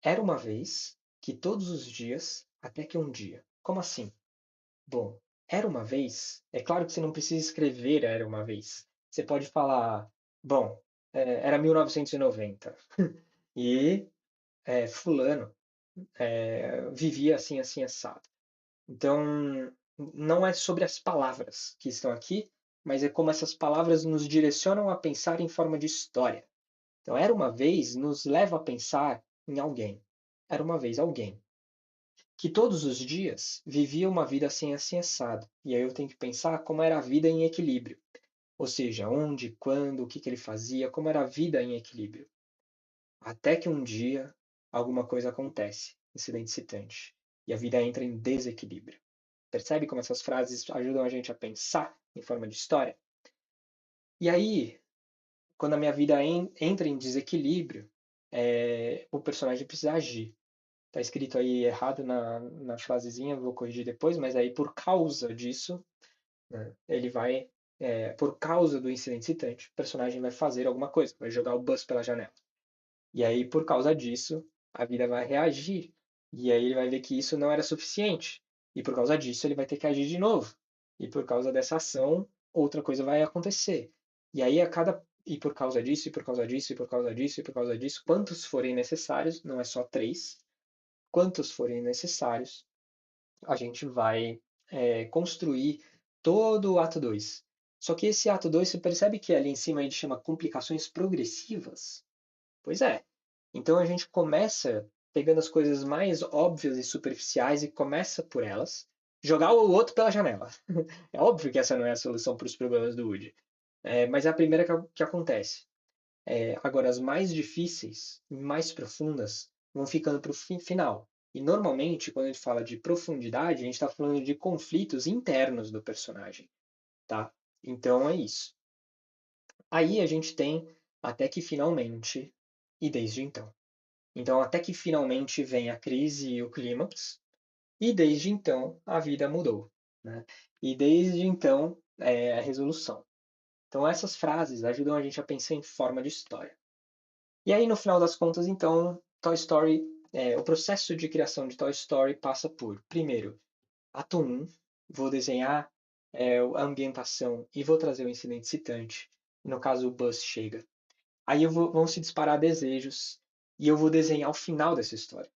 Era uma vez que todos os dias, até que um dia. Como assim? Bom, era uma vez. É claro que você não precisa escrever era uma vez. Você pode falar, bom, era 1990. E fulano vivia assim, assim, assado. Então, não é sobre as palavras que estão aqui, mas é como essas palavras nos direcionam a pensar em forma de história. Então, era uma vez nos leva a pensar em alguém. Era uma vez alguém. que todos os dias vivia uma vida assim assado. E aí eu tenho que pensar como era a vida em equilíbrio. Ou seja, onde, quando, o que que ele fazia, como era a vida em equilíbrio. Até que um dia alguma coisa acontece, incidente excitante, e a vida entra em desequilíbrio. Percebe como essas frases ajudam a gente a pensar em forma de história? E aí, quando a minha vida entra em desequilíbrio, o personagem precisa agir. Tá escrito aí errado na frasezinha, vou corrigir depois, mas aí por causa disso, né, ele vai, por causa do incidente excitante, o personagem vai fazer alguma coisa, vai jogar o bus pela janela. E aí, por causa disso, a vida vai reagir. E aí ele vai ver que isso não era suficiente. E por causa disso, ele vai ter que agir de novo. E por causa dessa ação, outra coisa vai acontecer. E aí a cada e por causa disso, e por causa disso, e por causa disso, e por causa disso, quantos forem necessários, não é só três, quantos forem necessários, a gente vai construir todo o ato 2. Só que esse ato 2, você percebe que ali em cima a gente chama complicações progressivas? Pois é. Então a gente começa pegando as coisas mais óbvias e superficiais e começa por elas, jogar o outro pela janela. É óbvio que essa não é a solução para os problemas do Woody, mas é a primeira que acontece. Agora, as mais difíceis e mais profundas vão ficando para o final. E normalmente, quando a gente fala de profundidade, a gente está falando de conflitos internos do personagem, tá? Então é isso. Aí a gente tem até que finalmente, e desde então. Então, até que finalmente vem a crise e o clímax, e desde então a vida mudou, né? E desde então a resolução. Então, essas frases ajudam a gente a pensar em forma de história. E aí, no final das contas, então, Toy Story, o processo de criação de Toy Story passa por, primeiro, ato 1, vou desenhar a ambientação e vou trazer o incidente excitante. No caso, o Buzz chega. Aí vão se disparar desejos e eu vou desenhar o final dessa história.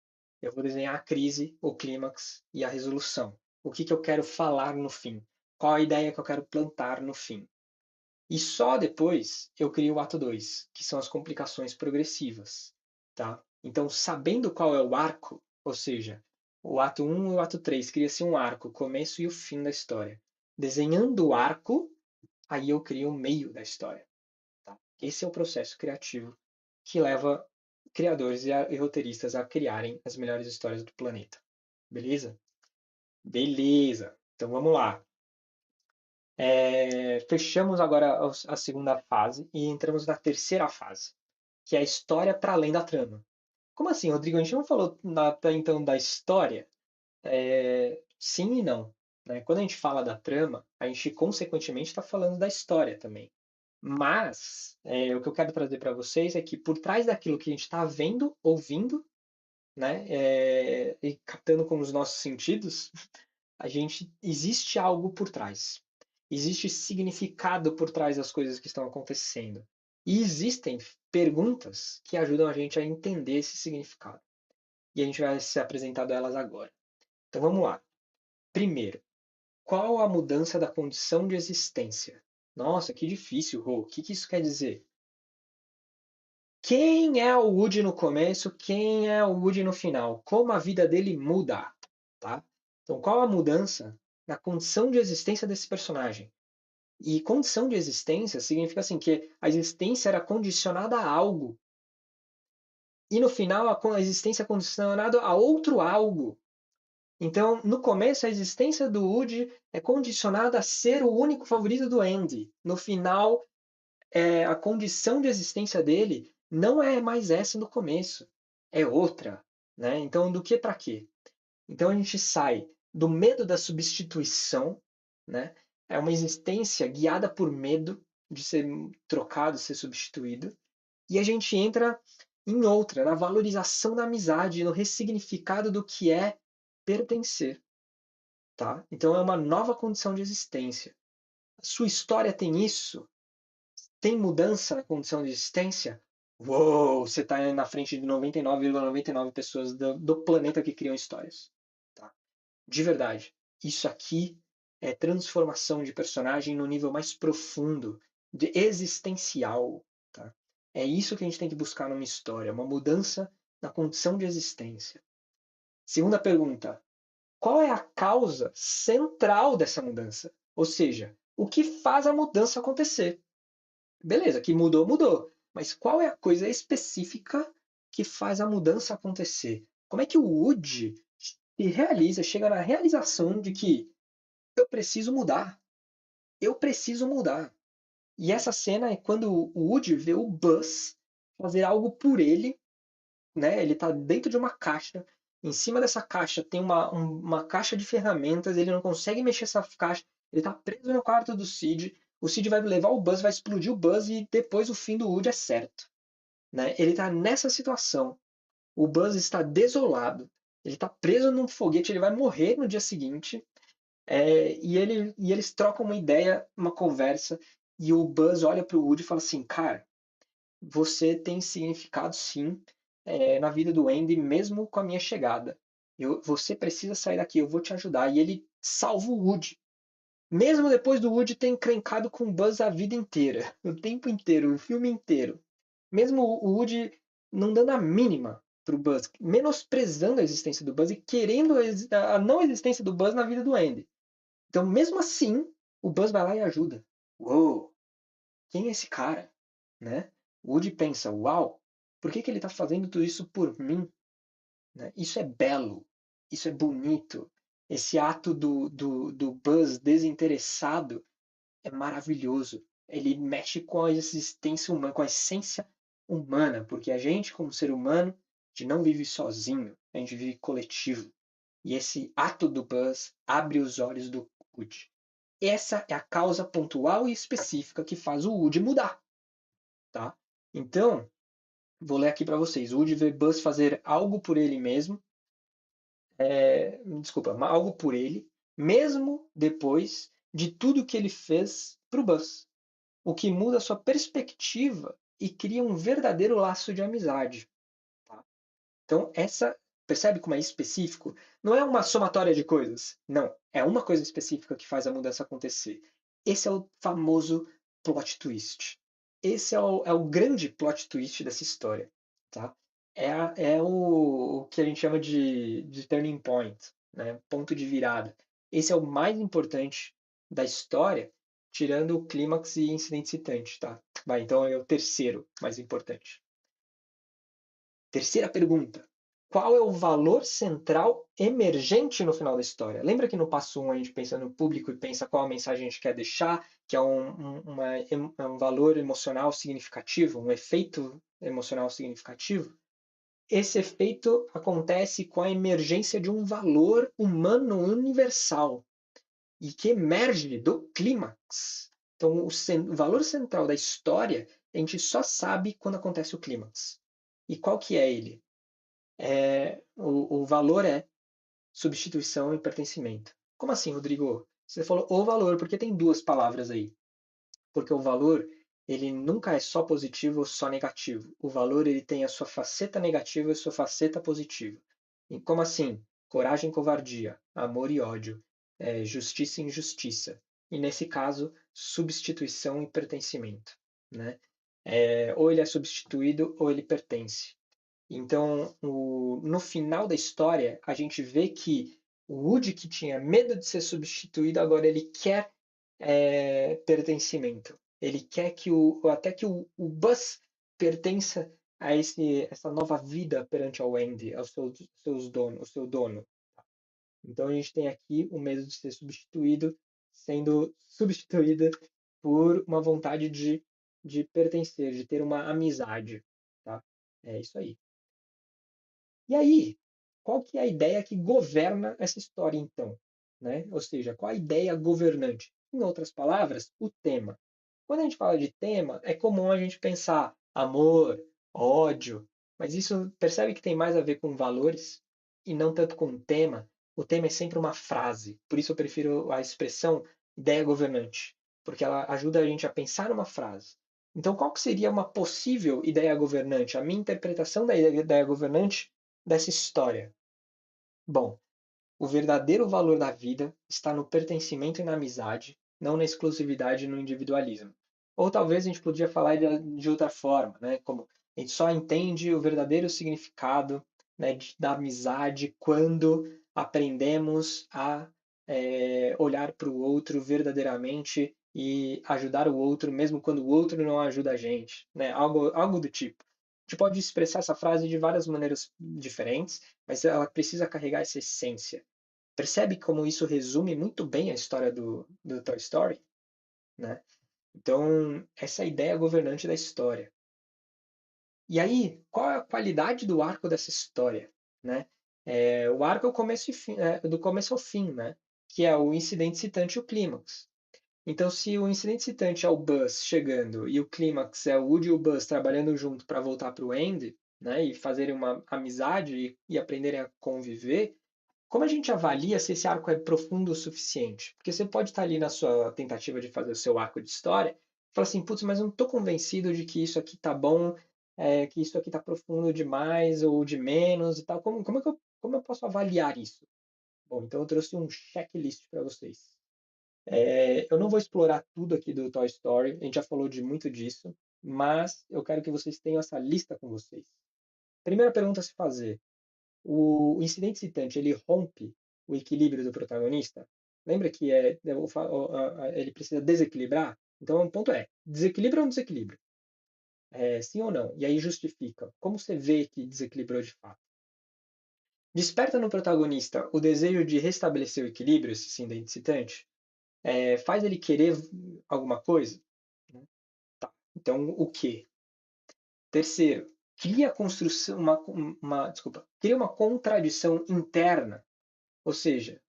Eu vou desenhar a crise, o clímax e a resolução. O que, que eu quero falar no fim? Qual a ideia que eu quero plantar no fim? E só depois eu crio o ato 2, que são as complicações progressivas. Tá? Então, sabendo qual é o arco, ou seja, o ato 1 e o ato 3, cria-se um arco, o começo e o fim da história. Desenhando o arco, aí eu crio o meio da história. Tá? Esse é o processo criativo que leva criadores e roteiristas a criarem as melhores histórias do planeta. Beleza? Beleza. Então vamos lá. Fechamos agora a segunda fase e entramos na terceira fase, que é a história para além da trama. Como assim, Rodrigo? A gente não falou até então da história? Sim e não. Né? Quando a gente fala da trama, a gente consequentemente está falando da história também. Mas o que eu quero trazer para vocês é que por trás daquilo que a gente está vendo, ouvindo, né, e captando com os nossos sentidos, a gente existe algo por trás. Existe significado por trás das coisas que estão acontecendo. E existem perguntas que ajudam a gente a entender esse significado. E a gente vai se apresentar a elas agora. Então vamos lá. Primeiro, qual a mudança da condição de existência? Nossa, que difícil, Rô. O que isso quer dizer? Quem é o Woody no começo, quem é o Woody no final, como a vida dele muda, tá? Então, qual a mudança na condição de existência desse personagem? E condição de existência significa assim que a existência era condicionada a algo e no final a existência é condicionada a outro algo. Então, no começo a existência do Woody é condicionada a ser o único favorito do Andy. No final a condição de existência dele não é mais essa no começo, é outra, né? Então, do que para quê? Então a gente sai do medo da substituição, né? É uma existência guiada por medo de ser trocado, ser substituído, e a gente entra em outra, na valorização da amizade, no ressignificado do que é pertencer, tá? Então é uma nova condição de existência. A sua história tem isso? Tem mudança na condição de existência? Uou, você está na frente de 99,99 pessoas do planeta que criam histórias. Tá? De verdade. Isso aqui é transformação de personagem no nível mais profundo, de existencial. Tá? É isso que a gente tem que buscar numa história, uma mudança na condição de existência. Segunda pergunta: qual é a causa central dessa mudança? Ou seja, o que faz a mudança acontecer? Beleza, que mudou, mudou. Mas qual é a coisa específica que faz a mudança acontecer? Como é que o Woody chega na realização de que eu preciso mudar, eu preciso mudar. E essa cena é quando o Woody vê o Buzz fazer algo por ele, né? Ele está dentro de uma caixa. Em cima dessa caixa tem uma caixa de ferramentas. Ele não consegue mexer essa caixa. Ele está preso no quarto do Sid. O Sid vai levar o Buzz, vai explodir o Buzz e depois o fim do Woody é certo, né? Ele está nessa situação. O Buzz está desolado. Ele está preso num foguete. Ele vai morrer no dia seguinte. E eles trocam uma ideia, uma conversa. E o Buzz olha para o Woody e fala assim: Cara, você tem significado sim, na vida do Andy, mesmo com a minha chegada. Você precisa sair daqui, eu vou te ajudar. E ele salva o Woody. Mesmo depois do Woody ter encrencado com o Buzz a vida inteira, o tempo inteiro, o filme inteiro. Mesmo o Woody não dando a mínima pro Buzz, menosprezando a existência do Buzz e querendo a não existência do Buzz na vida do Andy. Então, mesmo assim, o Buzz vai lá e ajuda. Uou, quem é esse cara? Né? O Woody pensa, uau, por que ele está fazendo tudo isso por mim? Né? Isso é belo, isso é bonito. Esse ato do Buzz desinteressado é maravilhoso. Ele mexe com a existência humana, com a essência humana, porque a gente, como ser humano, a gente não vive sozinho, a gente vive coletivo. E esse ato do Buzz abre os olhos do Woody. Essa é a causa pontual e específica que faz o Woody mudar, tá? Então, vou ler aqui para vocês. O Woody vê Buzz fazer algo por ele mesmo, desculpa, algo por ele, mesmo depois de tudo que ele fez para o Buzz, o que muda a sua perspectiva e cria um verdadeiro laço de amizade. Tá? Então, percebe como é específico? Não é uma somatória de coisas. Não, é uma coisa específica que faz a mudança acontecer. Esse é o famoso plot twist. Esse é o grande plot twist dessa história. Tá? É o que a gente chama de turning point, né? Ponto de virada. Esse é o mais importante da história, tirando o clímax e incidente citante. Tá? Vai, então é o terceiro mais importante. Terceira pergunta. Qual é o valor central emergente no final da história? Lembra que no passo 1 a gente pensa no público e pensa qual a mensagem a gente quer deixar, que é um valor emocional significativo, um efeito emocional significativo? Esse efeito acontece com a emergência de um valor humano universal e que emerge do clímax. Então, o valor central da história a gente só sabe quando acontece o clímax. E qual que é ele? O valor é substituição e pertencimento. Como assim, Rodrigo? Você falou o valor, porque tem duas palavras aí. Porque o valor, ele nunca é só positivo ou só negativo. O valor, ele tem a sua faceta negativa e a sua faceta positiva. E como assim? Coragem e covardia, amor e ódio, justiça e injustiça. E nesse caso, substituição e pertencimento. Né? Ou ele é substituído ou ele pertence. Então, no final da história, a gente vê que o Woody, que tinha medo de ser substituído, agora ele quer pertencimento. Ele quer até que o Buzz pertença a essa nova vida perante ao Andy, ao seu dono. Então a gente tem aqui o medo de ser substituído, sendo substituída por uma vontade de pertencer, de ter uma amizade. Tá? É isso aí. E aí, qual que é a ideia que governa essa história, então? Né? Ou seja, qual a ideia governante? Em outras palavras, o tema. Quando a gente fala de tema, é comum a gente pensar amor, ódio, mas isso percebe que tem mais a ver com valores e não tanto com o tema. O tema é sempre uma frase, por isso eu prefiro a expressão ideia governante, porque ela ajuda a gente a pensar numa frase. Então, qual que seria uma possível ideia governante? A minha interpretação da ideia governante dessa história. Bom, o verdadeiro valor da vida está no pertencimento e na amizade, não na exclusividade e no individualismo. Ou talvez a gente podia falar de outra forma, né? Como a gente só entende o verdadeiro significado né, da amizade, quando aprendemos a olhar para o outro verdadeiramente e ajudar o outro, mesmo quando o outro não ajuda a gente, né? Algo do tipo. A gente pode expressar essa frase de várias maneiras diferentes, mas ela precisa carregar essa essência. Percebe como isso resume muito bem a história do Toy Story, né? Então, essa é a ideia governante da história. E aí, qual é a qualidade do arco dessa história, né? O arco é o começo e fim, do começo ao fim, né? Que é o incidente citante e o clímax. Então, se o incidente citante é o Buzz chegando e o clímax é o Woody e o Buzz trabalhando junto para voltar para o Andy, né? E fazerem uma amizade e aprenderem a conviver, como a gente avalia se esse arco é profundo o suficiente? Porque você pode estar ali na sua tentativa de fazer o seu arco de história e falar assim, putz, mas eu não estou convencido de que isso aqui tá bom, que isso aqui tá profundo demais ou de menos e tal. Como eu posso avaliar isso? Bom, então eu trouxe um checklist para vocês. Eu não vou explorar tudo aqui do Toy Story, a gente já falou de muito disso, mas eu quero que vocês tenham essa lista com vocês. Primeira pergunta a se fazer: o incidente citante, ele rompe o equilíbrio do protagonista? Lembra que ele precisa desequilibrar? Então, o ponto é, desequilibra ou não desequilibra? Sim ou não? E aí justifica. Como você vê que desequilibrou de fato? Desperta no protagonista o desejo de restabelecer o equilíbrio, esse incidente citante? Faz ele querer alguma coisa? Tá. Então, o quê? Terceiro, cria construção, desculpa, cria uma contradição interna. Ou seja,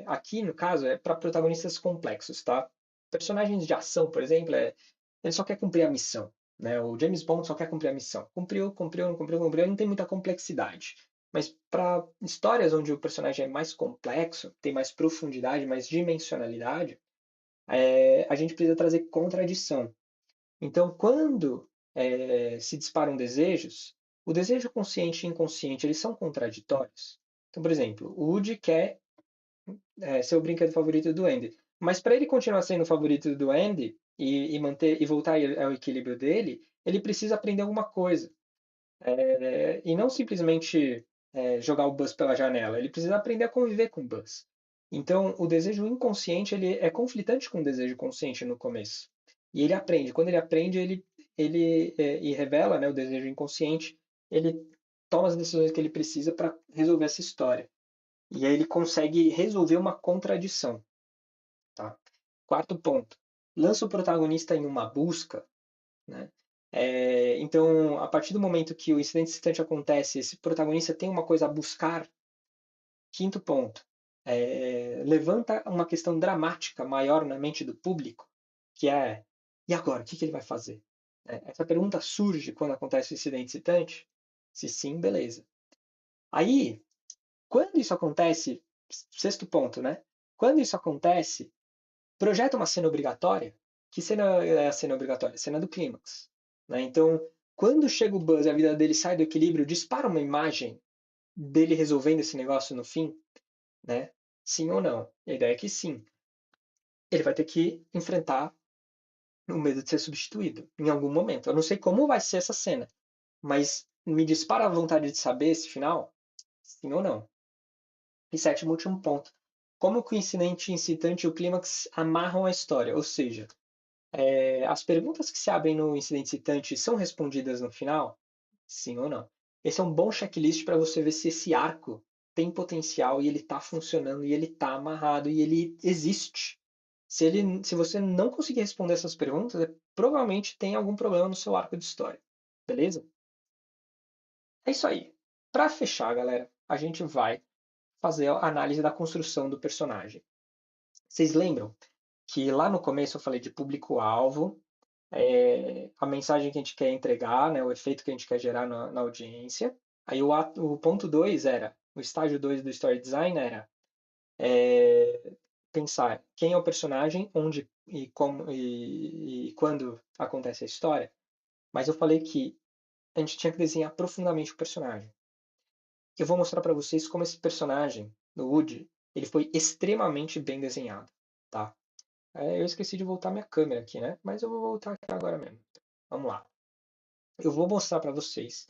aqui no caso é para protagonistas complexos, tá? Personagens de ação, por exemplo, ele só quer cumprir a missão, né? O James Bond só quer cumprir a missão. Cumpriu, cumpriu, não cumpriu, cumpriu, não tem muita complexidade. Mas para histórias onde o personagem é mais complexo, tem mais profundidade, mais dimensionalidade, a gente precisa trazer contradição. Então, quando se disparam desejos, o desejo consciente e inconsciente eles são contraditórios. Então, por exemplo, o Woody quer ser o brinquedo favorito do Andy, mas para ele continuar sendo o favorito do Andy e manter e voltar ao equilíbrio dele, ele precisa aprender alguma coisa. E não simplesmente jogar o Buzz pela janela. Ele precisa aprender a conviver com o Buzz. Então, o desejo inconsciente ele é conflitante com o desejo consciente no começo. E ele aprende. Quando ele aprende, e revela, né, o desejo inconsciente, ele toma as decisões que ele precisa para resolver essa história. E aí ele consegue resolver uma contradição. Tá? Quarto ponto. Lança o protagonista em uma busca, né? Então, a partir do momento que o incidente excitante acontece, esse protagonista tem uma coisa a buscar. Quinto ponto. Levanta uma questão dramática maior na mente do público, que é: e agora? O que ele vai fazer? Essa pergunta surge quando acontece o incidente excitante? Se sim, beleza. Aí, quando isso acontece, sexto ponto, né? Quando isso acontece, projeta uma cena obrigatória. Que cena é a cena obrigatória? A cena do clímax. Né? Então, quando chega o Buzz e a vida dele sai do equilíbrio, dispara uma imagem dele resolvendo esse negócio no fim, né? Sim ou não? A ideia é que sim. Ele vai ter que enfrentar o medo de ser substituído em algum momento. Eu não sei como vai ser essa cena, mas me dispara a vontade de saber esse final? Sim ou não? E sétimo, último ponto. Como que o incidente incitante e o clímax amarram a história? Ou seja, as perguntas que se abrem no incidente citante são respondidas no final? Sim ou não? Esse é um bom checklist para você ver se esse arco tem potencial e ele está funcionando e ele está amarrado e ele existe. Se você não conseguir responder essas perguntas, provavelmente tem algum problema no seu arco de história. Beleza? É isso aí. Para fechar, galera, a gente vai fazer a análise da construção do personagem. Vocês lembram que lá no começo eu falei de público-alvo, a mensagem que a gente quer entregar, né, o efeito que a gente quer gerar na audiência. Aí o ponto 2 era, o estágio 2 do story design era pensar quem é o personagem, onde e como e quando acontece a história. Mas eu falei que a gente tinha que desenhar profundamente o personagem. Eu vou mostrar para vocês como esse personagem, no Woody, ele foi extremamente bem desenhado, tá? Eu esqueci de voltar minha câmera aqui, né? Mas eu vou voltar aqui agora mesmo. Vamos lá. Eu vou mostrar para vocês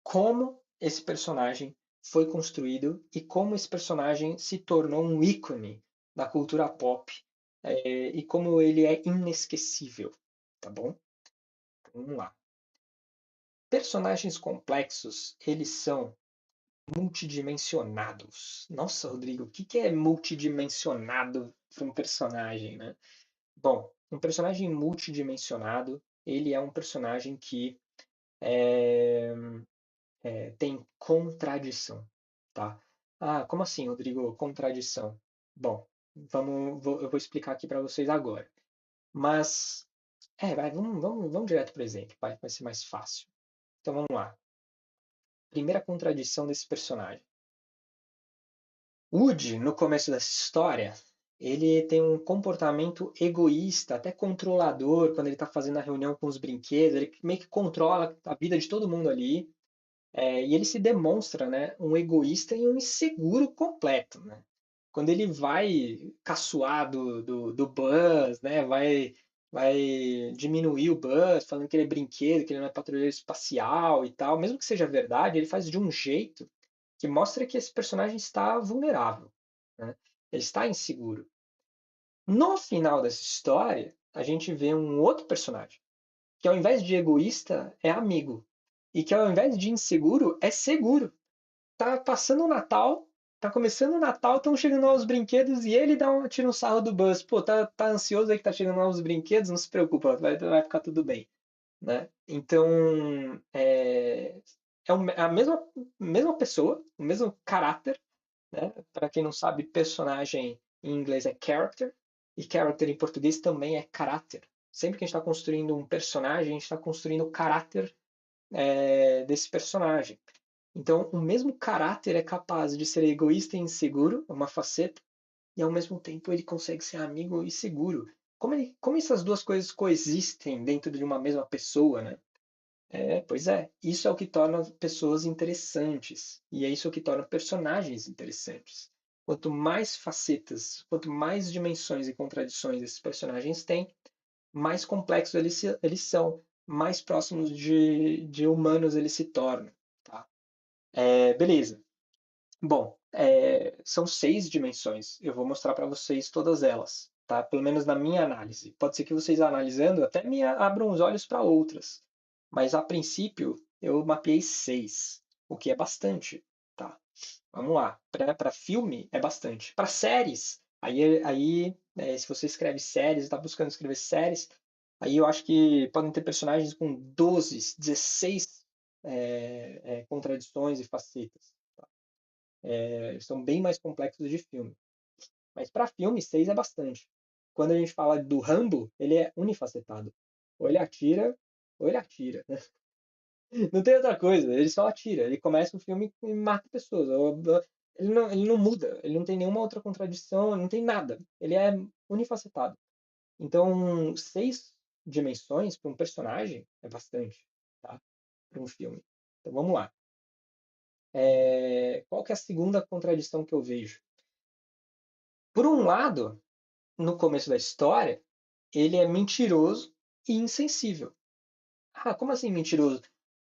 como esse personagem foi construído e como esse personagem se tornou um ícone da cultura pop e como ele é inesquecível, tá bom? Vamos lá. Personagens complexos, eles são multidimensionados. Nossa, Rodrigo, o que que é multidimensionado para um personagem, né? Bom, um personagem multidimensionado, ele é um personagem que é, tem contradição, tá? Ah, como assim, Rodrigo? Contradição. Bom, eu vou explicar aqui para vocês agora. Mas, vamos direto para o exemplo, vai ser mais fácil. Então vamos lá. Primeira contradição desse personagem. Woody, no começo dessa história, ele tem um comportamento egoísta, até controlador, quando ele está fazendo a reunião com os brinquedos, ele meio que controla a vida de todo mundo ali. E ele se demonstra, né, um egoísta e um inseguro completo, né? Quando ele vai caçoar do Buzz, né, vai diminuir o Buzz, falando que ele é brinquedo, que ele não é patrulheiro espacial e tal, mesmo que seja verdade, ele faz de um jeito que mostra que esse personagem está vulnerável, né? Ele está inseguro. No final dessa história, a gente vê um outro personagem, que ao invés de egoísta, é amigo. E que ao invés de inseguro, é seguro. Tá passando o Natal, tá começando o Natal, estão chegando lá os brinquedos e ele tira um sarro do Buzz. Pô, tá ansioso aí que tá chegando lá os brinquedos? Não se preocupa, vai ficar tudo bem. Né? Então, a mesma pessoa, o mesmo caráter, né? Para quem não sabe, personagem em inglês é character, e character em português também é caráter. Sempre que a gente está construindo um personagem, a gente está construindo o caráter desse personagem. Então, o mesmo caráter é capaz de ser egoísta e inseguro, uma faceta, e ao mesmo tempo ele consegue ser amigo e seguro. Como essas duas coisas coexistem dentro de uma mesma pessoa, né? Pois é, isso é o que torna pessoas interessantes. E é isso que torna personagens interessantes. Quanto mais facetas, quanto mais dimensões e contradições esses personagens têm, mais complexos eles são, mais próximos de humanos eles se tornam. Tá? Beleza. Bom, são 6 dimensões. Eu vou mostrar para vocês todas elas, tá? Pelo menos na minha análise. Pode ser que vocês analisando até me abram os olhos para outras. Mas a princípio eu mapeei 6, o que é bastante, tá? Vamos lá. Para filme é bastante. Para séries, se você escreve séries, está buscando escrever séries, aí eu acho que podem ter personagens com 12, 16 contradições e facetas. São bem mais complexos de filme. Mas para filme, 6 é bastante. Quando a gente fala do Rambo, ele é unifacetado. Ou ele atira, ou ele atira. Não tem outra coisa, ele só atira. Ele começa o filme e mata pessoas. Ele não muda, ele não tem nenhuma outra contradição, não tem nada. Ele é unifacetado. Então, 6 dimensões para um personagem é bastante, tá? Para um filme. Então vamos lá. Qual que é a segunda contradição que eu vejo? Por um lado, no começo da história, ele é mentiroso e insensível. Ah, como assim mentiroso?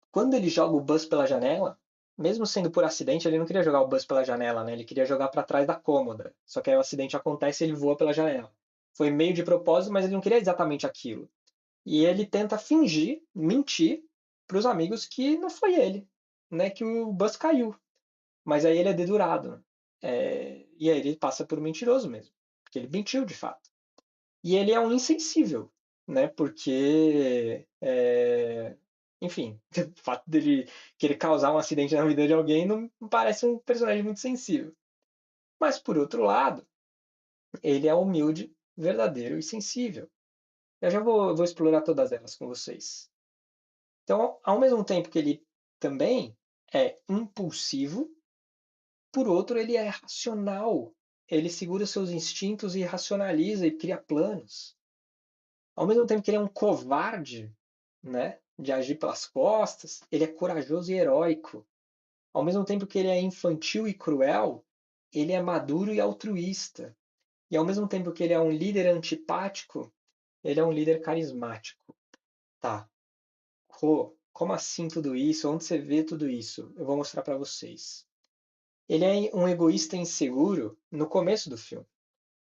Quando ele joga o Buzz pela janela, mesmo sendo por acidente, ele não queria jogar o Buzz pela janela, né? Ele queria jogar para trás da cômoda. Só que aí o acidente acontece e ele voa pela janela. Foi meio de propósito, mas ele não queria exatamente aquilo. E ele tenta fingir, mentir para os amigos que não foi ele, né? Que o Buzz caiu. Mas aí ele é dedurado. E aí ele passa por mentiroso mesmo, porque ele mentiu de fato. E ele é um insensível, né? Porque, enfim, o fato dele querer causar um acidente na vida de alguém não parece um personagem muito sensível. Mas, por outro lado, ele é humilde, verdadeiro e sensível. Eu já vou explorar todas elas com vocês. Então, ao mesmo tempo que ele também é impulsivo, por outro, ele é racional. Ele segura seus instintos e racionaliza e cria planos. Ao mesmo tempo que ele é um covarde, né, de agir pelas costas, ele é corajoso e heróico. Ao mesmo tempo que ele é infantil e cruel, ele é maduro e altruísta. E ao mesmo tempo que ele é um líder antipático, ele é um líder carismático. Tá. Rô, como assim tudo isso? Onde você vê tudo isso? Eu vou mostrar para vocês. Ele é um egoísta inseguro no começo do filme.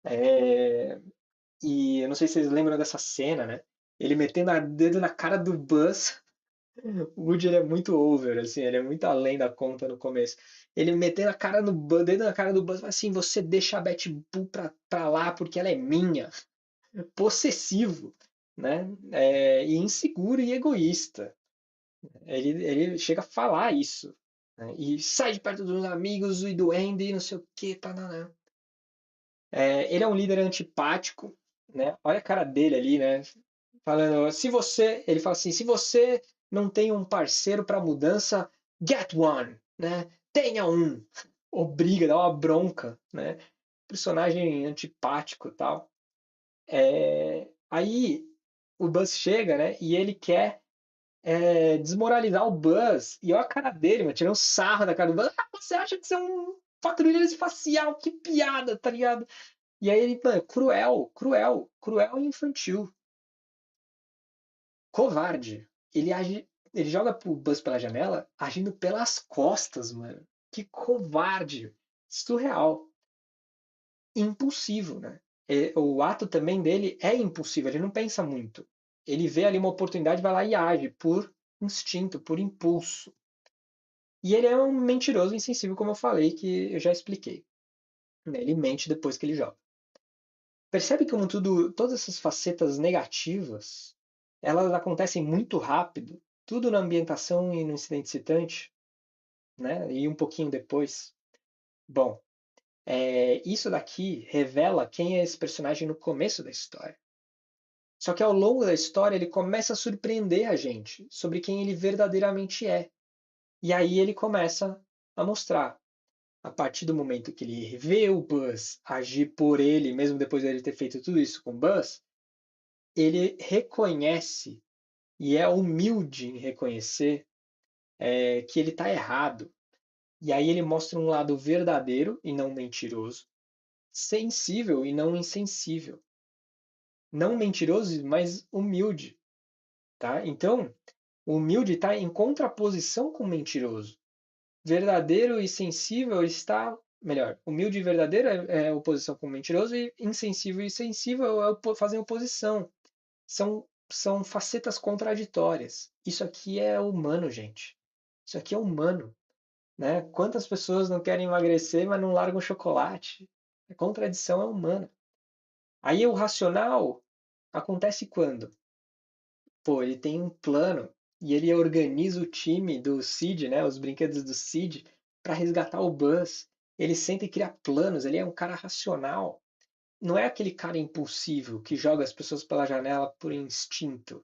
É, e eu não sei se vocês lembram dessa cena, né? Ele metendo o dedo na cara do Buzz. O Woody ele é muito over, assim, ele é muito além da conta no começo. Ele metendo a cara no dedo na cara do Buzz, assim, você deixa a Betty Boo pra lá porque ela é minha. Possessivo, né? E inseguro e egoísta. Ele chega a falar isso. Né? E sai de perto dos amigos e do Andy, não sei o que, pananã. Ele é um líder antipático, né? Olha a cara dele ali, né? Falando, se você, ele fala assim, se você não tem um parceiro para mudança, get one, né? Tenha um. Obriga, dá uma bronca, né? Personagem antipático, e tal. Aí o Buzz chega, né? E ele quer desmoralizar o Buzz. E olha a cara dele, mano, tirando sarro da cara do Buzz. Ah, você acha que você é um patrulheiro espacial? Que piada, tá ligado? E aí ele, mano, cruel, cruel, cruel e infantil. Covarde. Ele joga pro Buzz pela janela, agindo pelas costas, mano. Que covarde. Surreal. Impulsivo, né? O ato também dele é impulsivo, ele não pensa muito. Ele vê ali uma oportunidade, vai lá e age por instinto, por impulso. E ele é um mentiroso insensível, como eu falei, que eu já expliquei. Né? Ele mente depois que ele joga. Percebe como todas essas facetas negativas, elas acontecem muito rápido, tudo na ambientação e no incidente citante, né? E um pouquinho depois. Bom, isso daqui revela quem é esse personagem no começo da história. Só que ao longo da história ele começa a surpreender a gente sobre quem ele verdadeiramente é. E aí ele começa a mostrar. A partir do momento que ele vê o Buzz agir por ele, mesmo depois dele ter feito tudo isso com o Buzz, ele reconhece e é humilde em reconhecer que ele está errado. E aí ele mostra um lado verdadeiro e não mentiroso, sensível e não insensível, não mentiroso, mas humilde, tá? Então, o humilde está em contraposição com o mentiroso. Verdadeiro e sensível está melhor. Humilde e verdadeiro é oposição com o mentiroso e insensível e sensível fazem oposição. São facetas contraditórias. Isso aqui é humano, gente. Isso aqui é humano, né? Quantas pessoas não querem emagrecer, mas não largam chocolate? A contradição é humana. Aí o racional acontece quando? Pô, ele tem um plano e ele organiza o time do Sid, né? Os brinquedos do Sid, para resgatar o Buzz. Ele sempre cria planos, ele é um cara racional. Não é aquele cara impulsivo que joga as pessoas pela janela por instinto.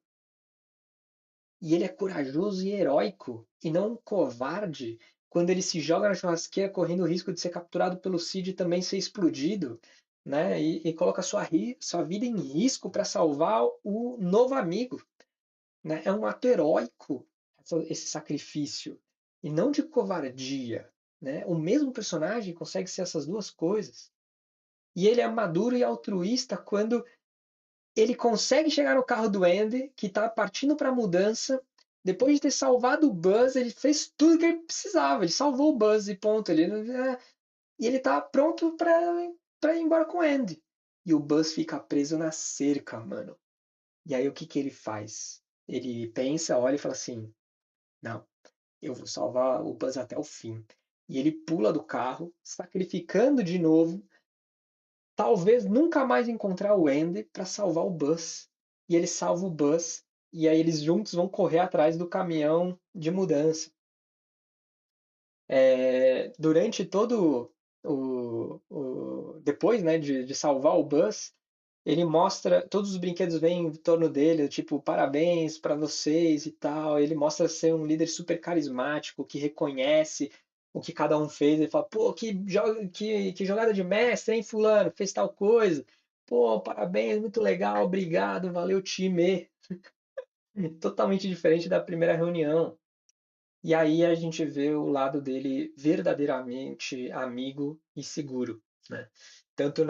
E ele é corajoso e heróico, e não um covarde, quando ele se joga na churrasqueira correndo o risco de ser capturado pelo Cid e também ser explodido, né? E coloca sua vida em risco para salvar o novo amigo. Né? É um ato heróico esse sacrifício, e não de covardia. Né? O mesmo personagem consegue ser essas duas coisas. E ele é maduro e altruísta quando ele consegue chegar no carro do Andy, que está partindo para a mudança. Depois de ter salvado o Buzz, ele fez tudo que ele precisava. Ele salvou o Buzz e ponto. E ele está pronto para ir embora com o Andy. E o Buzz fica preso na cerca, mano. E aí o que ele faz? Ele pensa, olha e fala assim: não, eu vou salvar o Buzz até o fim. E ele pula do carro, sacrificando de novo talvez nunca mais encontrar o Andy para salvar o Buzz. E ele salva o Buzz e aí eles juntos vão correr atrás do caminhão de mudança. Durante todo depois, né, de salvar o Buzz, ele mostra todos os brinquedos vêm em torno dele, tipo parabéns para vocês e tal. Ele mostra ser um líder super carismático que reconhece o que cada um fez. Ele fala, pô, que jogada de mestre, hein, fulano? Fez tal coisa. Pô, parabéns, muito legal, obrigado, valeu, time. Totalmente diferente da primeira reunião. E aí a gente vê o lado dele verdadeiramente amigo e seguro, né? Tanto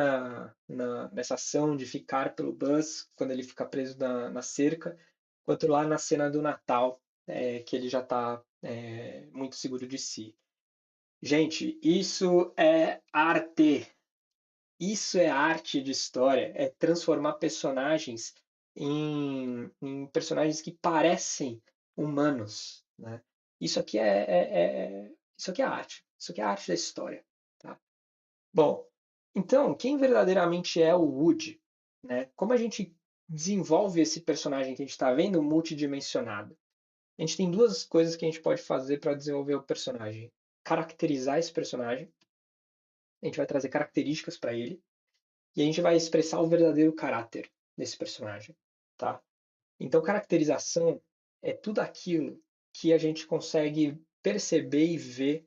nessa ação de ficar pelo Buzz, quando ele fica preso na cerca, quanto lá na cena do Natal, que ele já está muito seguro de si. Gente, isso é arte. Isso é arte de história. É transformar personagens em personagens que parecem humanos, né? Isso aqui isso aqui é arte. Isso aqui é arte da história, tá? Bom, então, quem verdadeiramente é o Woody, né? Como a gente desenvolve esse personagem que a gente está vendo multidimensionado? A gente tem duas coisas que a gente pode fazer para desenvolver o personagem. Caracterizar esse personagem, a gente vai trazer características para ele, e a gente vai expressar o verdadeiro caráter desse personagem, tá? Então, caracterização é tudo aquilo que a gente consegue perceber e ver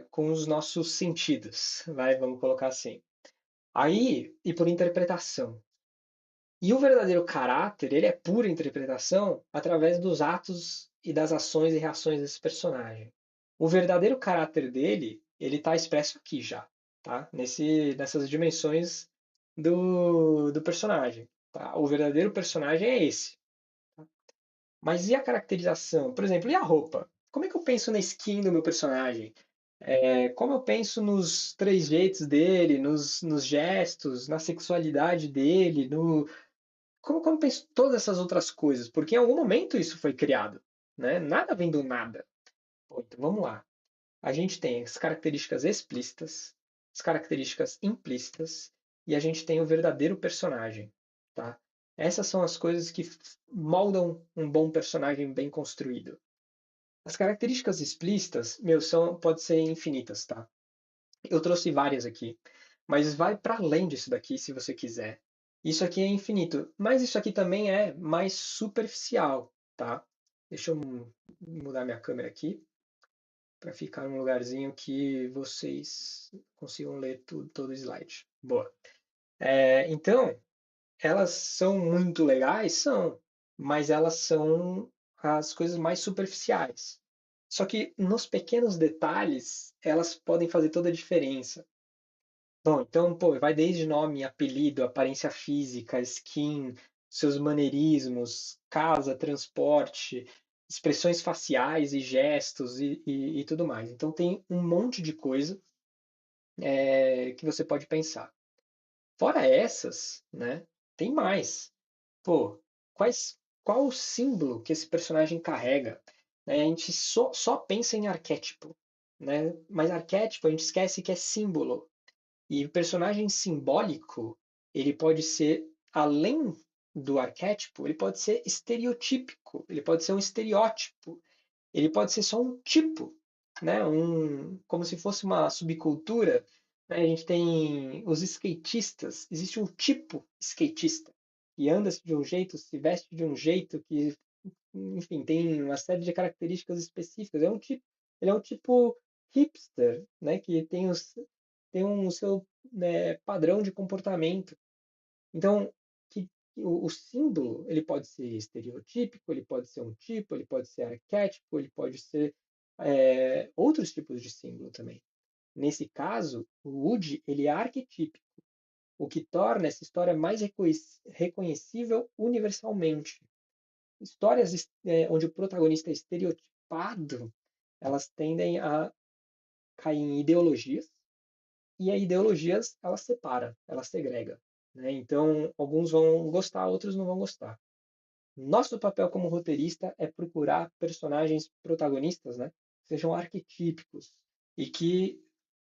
com os nossos sentidos, vamos colocar assim. Aí, e por interpretação. E o verdadeiro caráter, ele é pura interpretação através dos atos e das ações e reações desse personagem. O verdadeiro caráter dele, ele está expresso aqui já, tá? Nessas dimensões do personagem. Tá? O verdadeiro personagem é esse. Tá? Mas e a caracterização? Por exemplo, e a roupa? Como é que eu penso na skin do meu personagem? Como eu penso nos trejeitos dele, nos gestos, na sexualidade dele, como eu penso todas essas outras coisas? Porque em algum momento isso foi criado, né? Nada vem do nada. Pô, então vamos lá. A gente tem as características explícitas, as características implícitas e a gente tem o verdadeiro personagem, tá? Essas são as coisas que moldam um bom personagem bem construído. As características explícitas, meu, pode ser infinitas, tá? Eu trouxe várias aqui, mas vai para além disso daqui se você quiser. Isso aqui é infinito, mas isso aqui também é mais superficial, tá? Deixa eu mudar minha câmera aqui para ficar num lugarzinho que vocês consigam ler tudo, todo o slide. Boa. Então, elas são muito legais, são, mas elas são as coisas mais superficiais. Só que nos pequenos detalhes, elas podem fazer toda a diferença. Bom, então, pô, vai desde nome, apelido, aparência física, skin, seus maneirismos, casa, transporte, expressões faciais e gestos e tudo mais. Então tem um monte de coisa que você pode pensar. Fora essas, né, tem mais. Pô, qual o símbolo que esse personagem carrega? Né, a gente só pensa em arquétipo, né? Mas arquétipo a gente esquece que é símbolo. E o personagem simbólico, ele pode ser, além do arquétipo, ele pode ser estereotípico, ele pode ser um estereótipo, ele pode ser só um tipo, né? Como se fosse uma subcultura. Né? A gente tem os skatistas, existe um tipo skatista, que anda de um jeito, se veste de um jeito, que, enfim, tem uma série de características específicas. Ele é um tipo hipster, né? Que tem um seu, né, padrão de comportamento. Então, o símbolo ele pode ser estereotípico, ele pode ser um tipo, ele pode ser arquétipo, ele pode ser outros tipos de símbolo também. Nesse caso, o Woody ele é arquetípico, o que torna essa história mais reconhecível universalmente. Histórias onde o protagonista é estereotipado, elas tendem a cair em ideologias, e a ideologias ela separa, ela segrega. Né? Então, alguns vão gostar, outros não vão gostar. Nosso papel como roteirista é procurar personagens protagonistas, né? Que sejam arquetípicos e que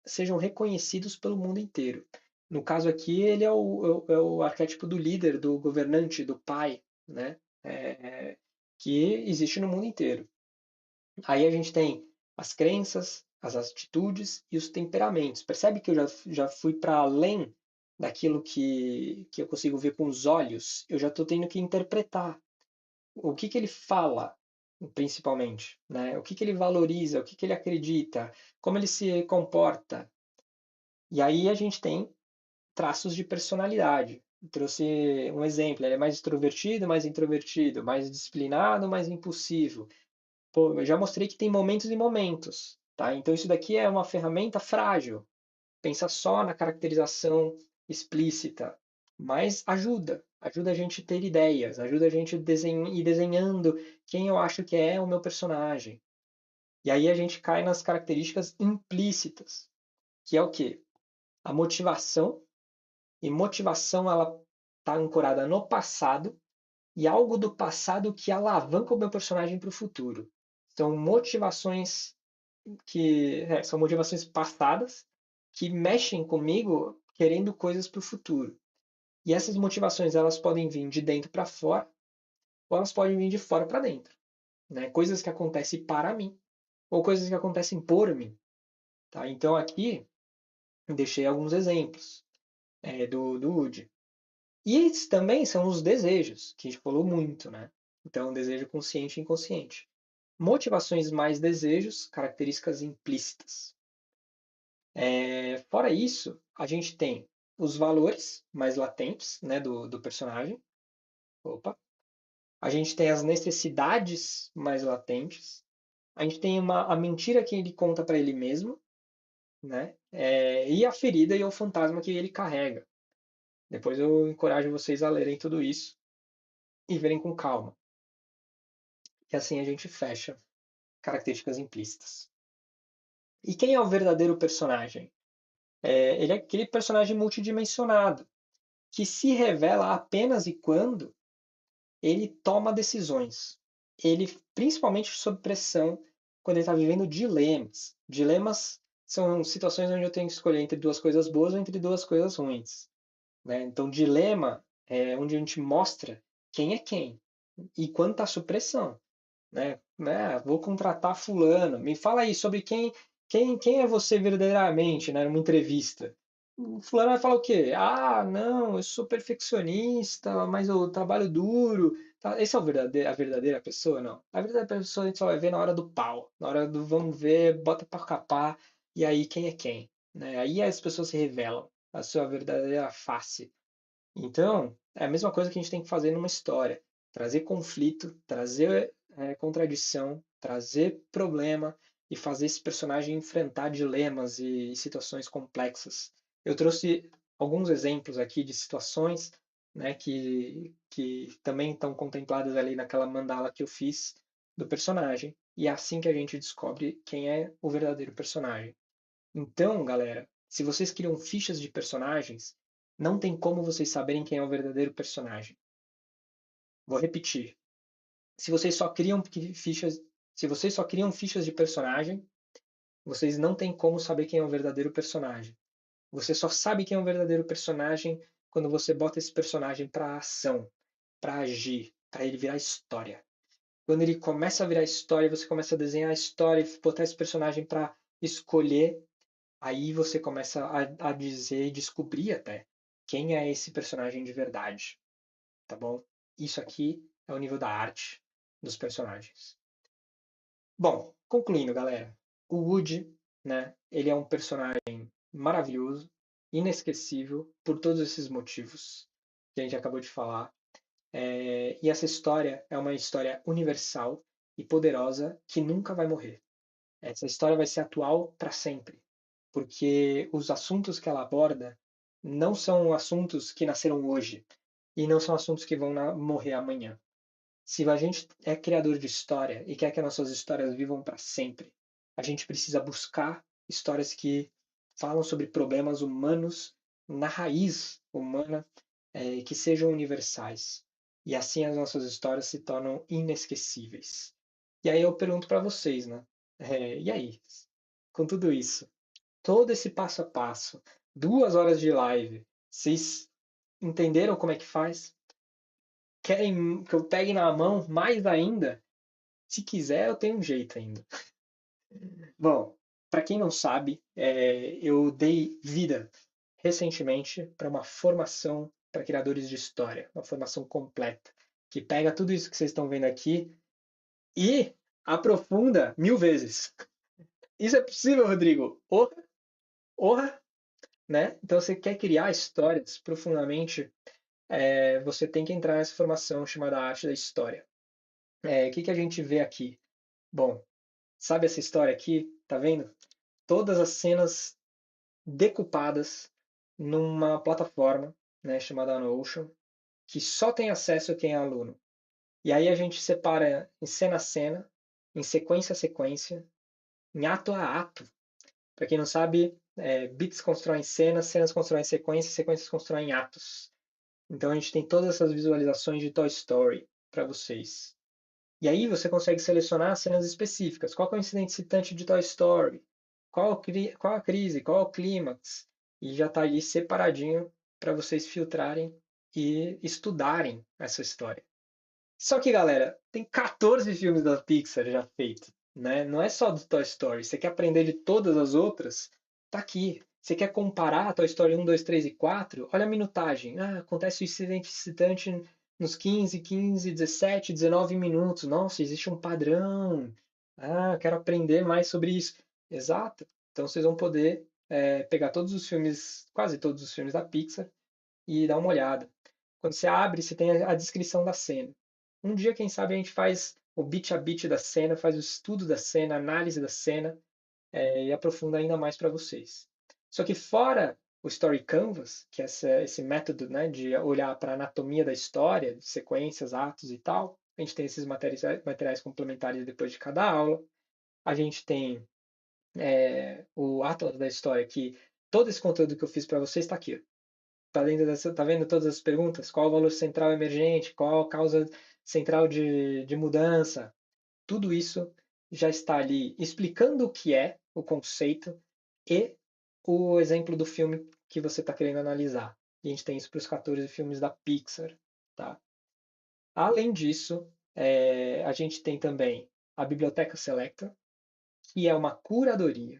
sejam reconhecidos pelo mundo inteiro. No caso aqui, ele é o arquétipo do líder, do governante, do pai, né? Que existe no mundo inteiro. Aí a gente tem as crenças, as atitudes e os temperamentos. Percebe que eu já fui para além daquilo que eu consigo ver com os olhos? Eu já estou tendo que interpretar o que ele fala, principalmente, né? O que ele valoriza, o que ele acredita, como ele se comporta. E aí a gente tem traços de personalidade. Eu trouxe um exemplo, ele é mais extrovertido, mais introvertido, mais disciplinado, mais impulsivo. Pô, eu já mostrei que tem momentos e momentos, tá? Então isso daqui é uma ferramenta frágil. Pensa só na caracterização explícita, mas ajuda, ajuda a gente a ter ideias, ajuda a gente a ir desenhando quem eu acho que é o meu personagem. E aí a gente cai nas características implícitas, que é o quê? A motivação, e motivação ela está ancorada no passado e algo do passado que alavanca o meu personagem para o futuro. São motivações são motivações passadas que mexem comigo querendo coisas para o futuro. E essas motivações elas podem vir de dentro para fora ou elas podem vir de fora para dentro, né? Coisas que acontecem para mim ou coisas que acontecem por mim, tá? Então aqui deixei alguns exemplos do Woody. E esses também são os desejos, que a gente falou muito, né? Então, desejo consciente e inconsciente. Motivações mais desejos, características implícitas. Fora isso, a gente tem os valores mais latentes, né, do personagem. Opa. A gente tem as necessidades mais latentes. A gente tem a mentira que ele conta para ele mesmo, né? E a ferida e o fantasma que ele carrega. Depois eu encorajo vocês a lerem tudo isso e verem com calma. E assim a gente fecha características implícitas. E quem é o verdadeiro personagem? Ele é aquele personagem multidimensionado, que se revela apenas e quando ele toma decisões. Ele, principalmente sob pressão, quando ele está vivendo dilemas. Dilemas são situações onde eu tenho que escolher entre duas coisas boas ou entre duas coisas ruins. Né? Então, dilema é onde a gente mostra quem é quem e quando está sob pressão. Vou contratar fulano. Me fala aí sobre quem é você verdadeiramente, né, numa entrevista. O fulano vai falar o quê? Ah, não, eu sou perfeccionista, mas eu trabalho duro. Tá? Esse é a verdadeira pessoa? Não. A verdadeira pessoa a gente só vai ver na hora do pau, na hora do vamos ver, bota para capar, e aí quem é quem? Né? Aí as pessoas se revelam, a sua verdadeira face. Então, é a mesma coisa que a gente tem que fazer numa história. Trazer conflito, trazer contradição, trazer problema e fazer esse personagem enfrentar dilemas e situações complexas. Eu trouxe alguns exemplos aqui de situações, né, que também estão contempladas ali naquela mandala que eu fiz do personagem. E é assim que a gente descobre quem é o verdadeiro personagem. Então, galera, se vocês criam fichas de personagens, não tem como vocês saberem quem é o verdadeiro personagem. Vou repetir. Se vocês só criam fichas, se vocês só criam fichas de personagem, vocês não têm como saber quem é o verdadeiro personagem. Você só sabe quem é o verdadeiro personagem quando você bota esse personagem para ação, para agir, para ele virar história. Quando ele começa a virar história, você começa a desenhar a história e botar esse personagem para escolher. Aí você começa a dizer e descobrir até quem é esse personagem de verdade, tá bom? Isso aqui é o nível da arte dos personagens. Bom, concluindo, galera, o Woody, né? Ele é um personagem maravilhoso, inesquecível por todos esses motivos que a gente acabou de falar. E essa história é uma história universal e poderosa que nunca vai morrer. Essa história vai ser atual para sempre, porque os assuntos que ela aborda não são assuntos que nasceram hoje e não são assuntos que vão morrer amanhã. Se a gente é criador de história e quer que as nossas histórias vivam para sempre, a gente precisa buscar histórias que falam sobre problemas humanos na raiz humana, que sejam universais. E assim as nossas histórias se tornam inesquecíveis. E aí eu pergunto para vocês, né? E aí, com tudo isso, todo esse passo a passo, 2 horas de live, vocês entenderam como é que faz? Querem que eu pegue na mão mais ainda? Se quiser, eu tenho um jeito ainda. Bom, para quem não sabe, eu dei vida recentemente para uma formação para criadores de história, uma formação completa, que pega tudo isso que vocês estão vendo aqui e aprofunda 1000 vezes. Isso é possível, Rodrigo? Orra, né? Então, você quer criar histórias profundamente, você tem que entrar nessa formação chamada Arte da História. O que a gente vê aqui? Bom, sabe essa história aqui? Tá vendo? Todas as cenas decupadas numa plataforma, né, chamada Notion. que só tem acesso quem é aluno. E aí a gente separa em cena a cena, em sequência a sequência, em ato a ato. Para quem não sabe, bits constroem cenas, cenas constroem sequências, sequências constroem atos. Então a gente tem todas essas visualizações de Toy Story para vocês. E aí você consegue selecionar cenas específicas. Qual é o incidente citante de Toy Story? Qual a crise? Qual é o clímax? E já está ali separadinho para vocês filtrarem e estudarem essa história. Só que, galera, tem 14 filmes da Pixar já feitos, né? Não é só do Toy Story. Você quer aprender de todas as outras? Tá aqui. Você quer comparar Toy Story 1, 2, 3 e 4? Olha a minutagem. Ah, acontece o incidente excitante nos 15, 17, 19 minutos. Nossa, existe um padrão. Ah, quero aprender mais sobre isso. Exato. Então vocês vão poder pegar todos os filmes, quase todos os filmes da Pixar e dar uma olhada. Quando você abre, você tem a descrição da cena. Um dia, quem sabe, a gente faz o beat a beat da cena, faz o estudo da cena, a análise da cena, e aprofunda ainda mais para vocês. Só que fora o Story Canvas, que é esse método, né, de olhar para a anatomia da história, de sequências, atos e tal, a gente tem esses materiais complementares depois de cada aula. A gente tem o Atlas da História, que todo esse conteúdo que eu fiz para vocês está aqui. Tá vendo todas as perguntas? Qual o valor central emergente? Qual a causa central de mudança? Tudo isso já está ali explicando o que é o conceito e o exemplo do filme que você está querendo analisar. E a gente tem isso para os 14 filmes da Pixar. Tá? Além disso, a gente tem também a Biblioteca Selecta, que é uma curadoria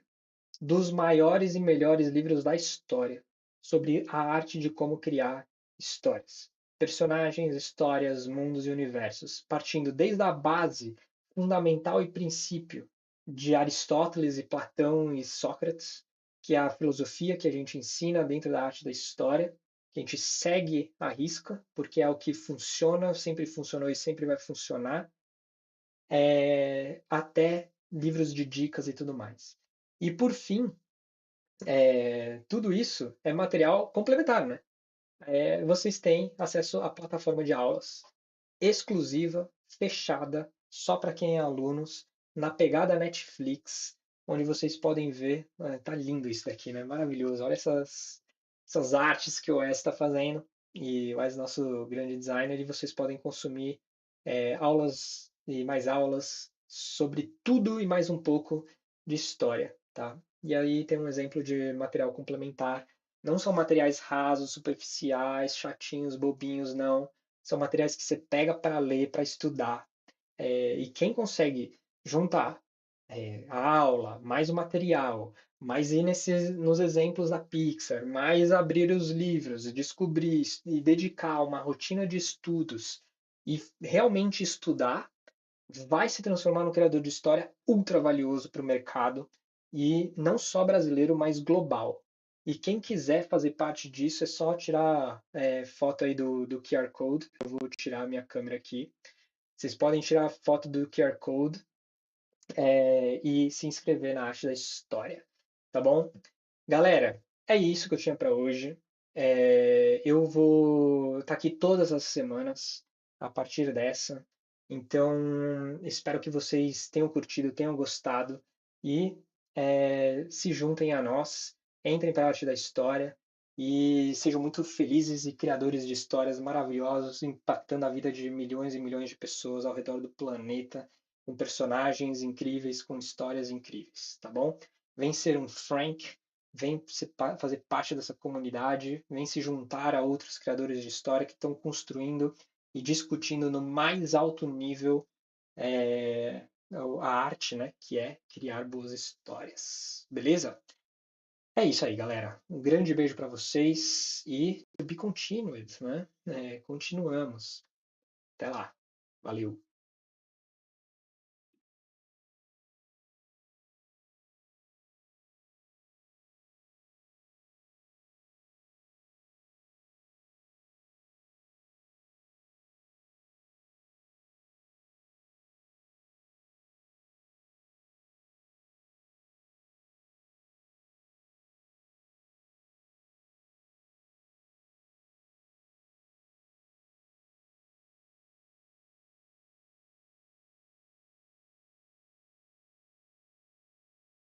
dos maiores e melhores livros da história sobre a arte de como criar histórias. Personagens, histórias, mundos e universos, partindo desde a base fundamental e princípio de Aristóteles e Platão e Sócrates, que é a filosofia que a gente ensina dentro da arte da história, que a gente segue à risca, porque é o que funciona, sempre funcionou e sempre vai funcionar, até livros de dicas e tudo mais. E por fim, tudo isso é material complementar, né? Vocês têm acesso à plataforma de aulas exclusiva, fechada, só para quem é alunos, na pegada Netflix, onde vocês podem ver. Tá lindo isso daqui, né? Maravilhoso. Olha essas artes que o Wes está fazendo. E o Wes, nosso grande designer, e vocês podem consumir aulas e mais aulas sobre tudo e mais um pouco de história, tá? E aí tem um exemplo de material complementar. Não são materiais rasos, superficiais, chatinhos, bobinhos, não. São materiais que você pega para ler, para estudar. E quem consegue juntar a aula, mais o material, mais ir nos exemplos da Pixar, mais abrir os livros, descobrir e dedicar uma rotina de estudos e realmente estudar, vai se transformar num criador de história ultra valioso para o mercado e não só brasileiro, mas global. E quem quiser fazer parte disso é só tirar foto aí do QR Code. Eu vou tirar a minha câmera aqui. Vocês podem tirar a foto do QR Code e se inscrever na arte da história, tá bom? Galera, é isso que eu tinha para hoje. Eu vou estar aqui todas as semanas a partir dessa. Então, espero que vocês tenham curtido, tenham gostado e se juntem a nós, entrem para a arte da história e sejam muito felizes e criadores de histórias maravilhosas, impactando a vida de milhões e milhões de pessoas ao redor do planeta, com personagens incríveis, com histórias incríveis, tá bom? Vem ser um Frank, vem fazer parte dessa comunidade, vem se juntar a outros criadores de história que estão construindo e discutindo no mais alto nível a arte, né, que é criar boas histórias. Beleza? É isso aí, galera. Um grande beijo para vocês e to be continued, né? Continuamos. Até lá. Valeu.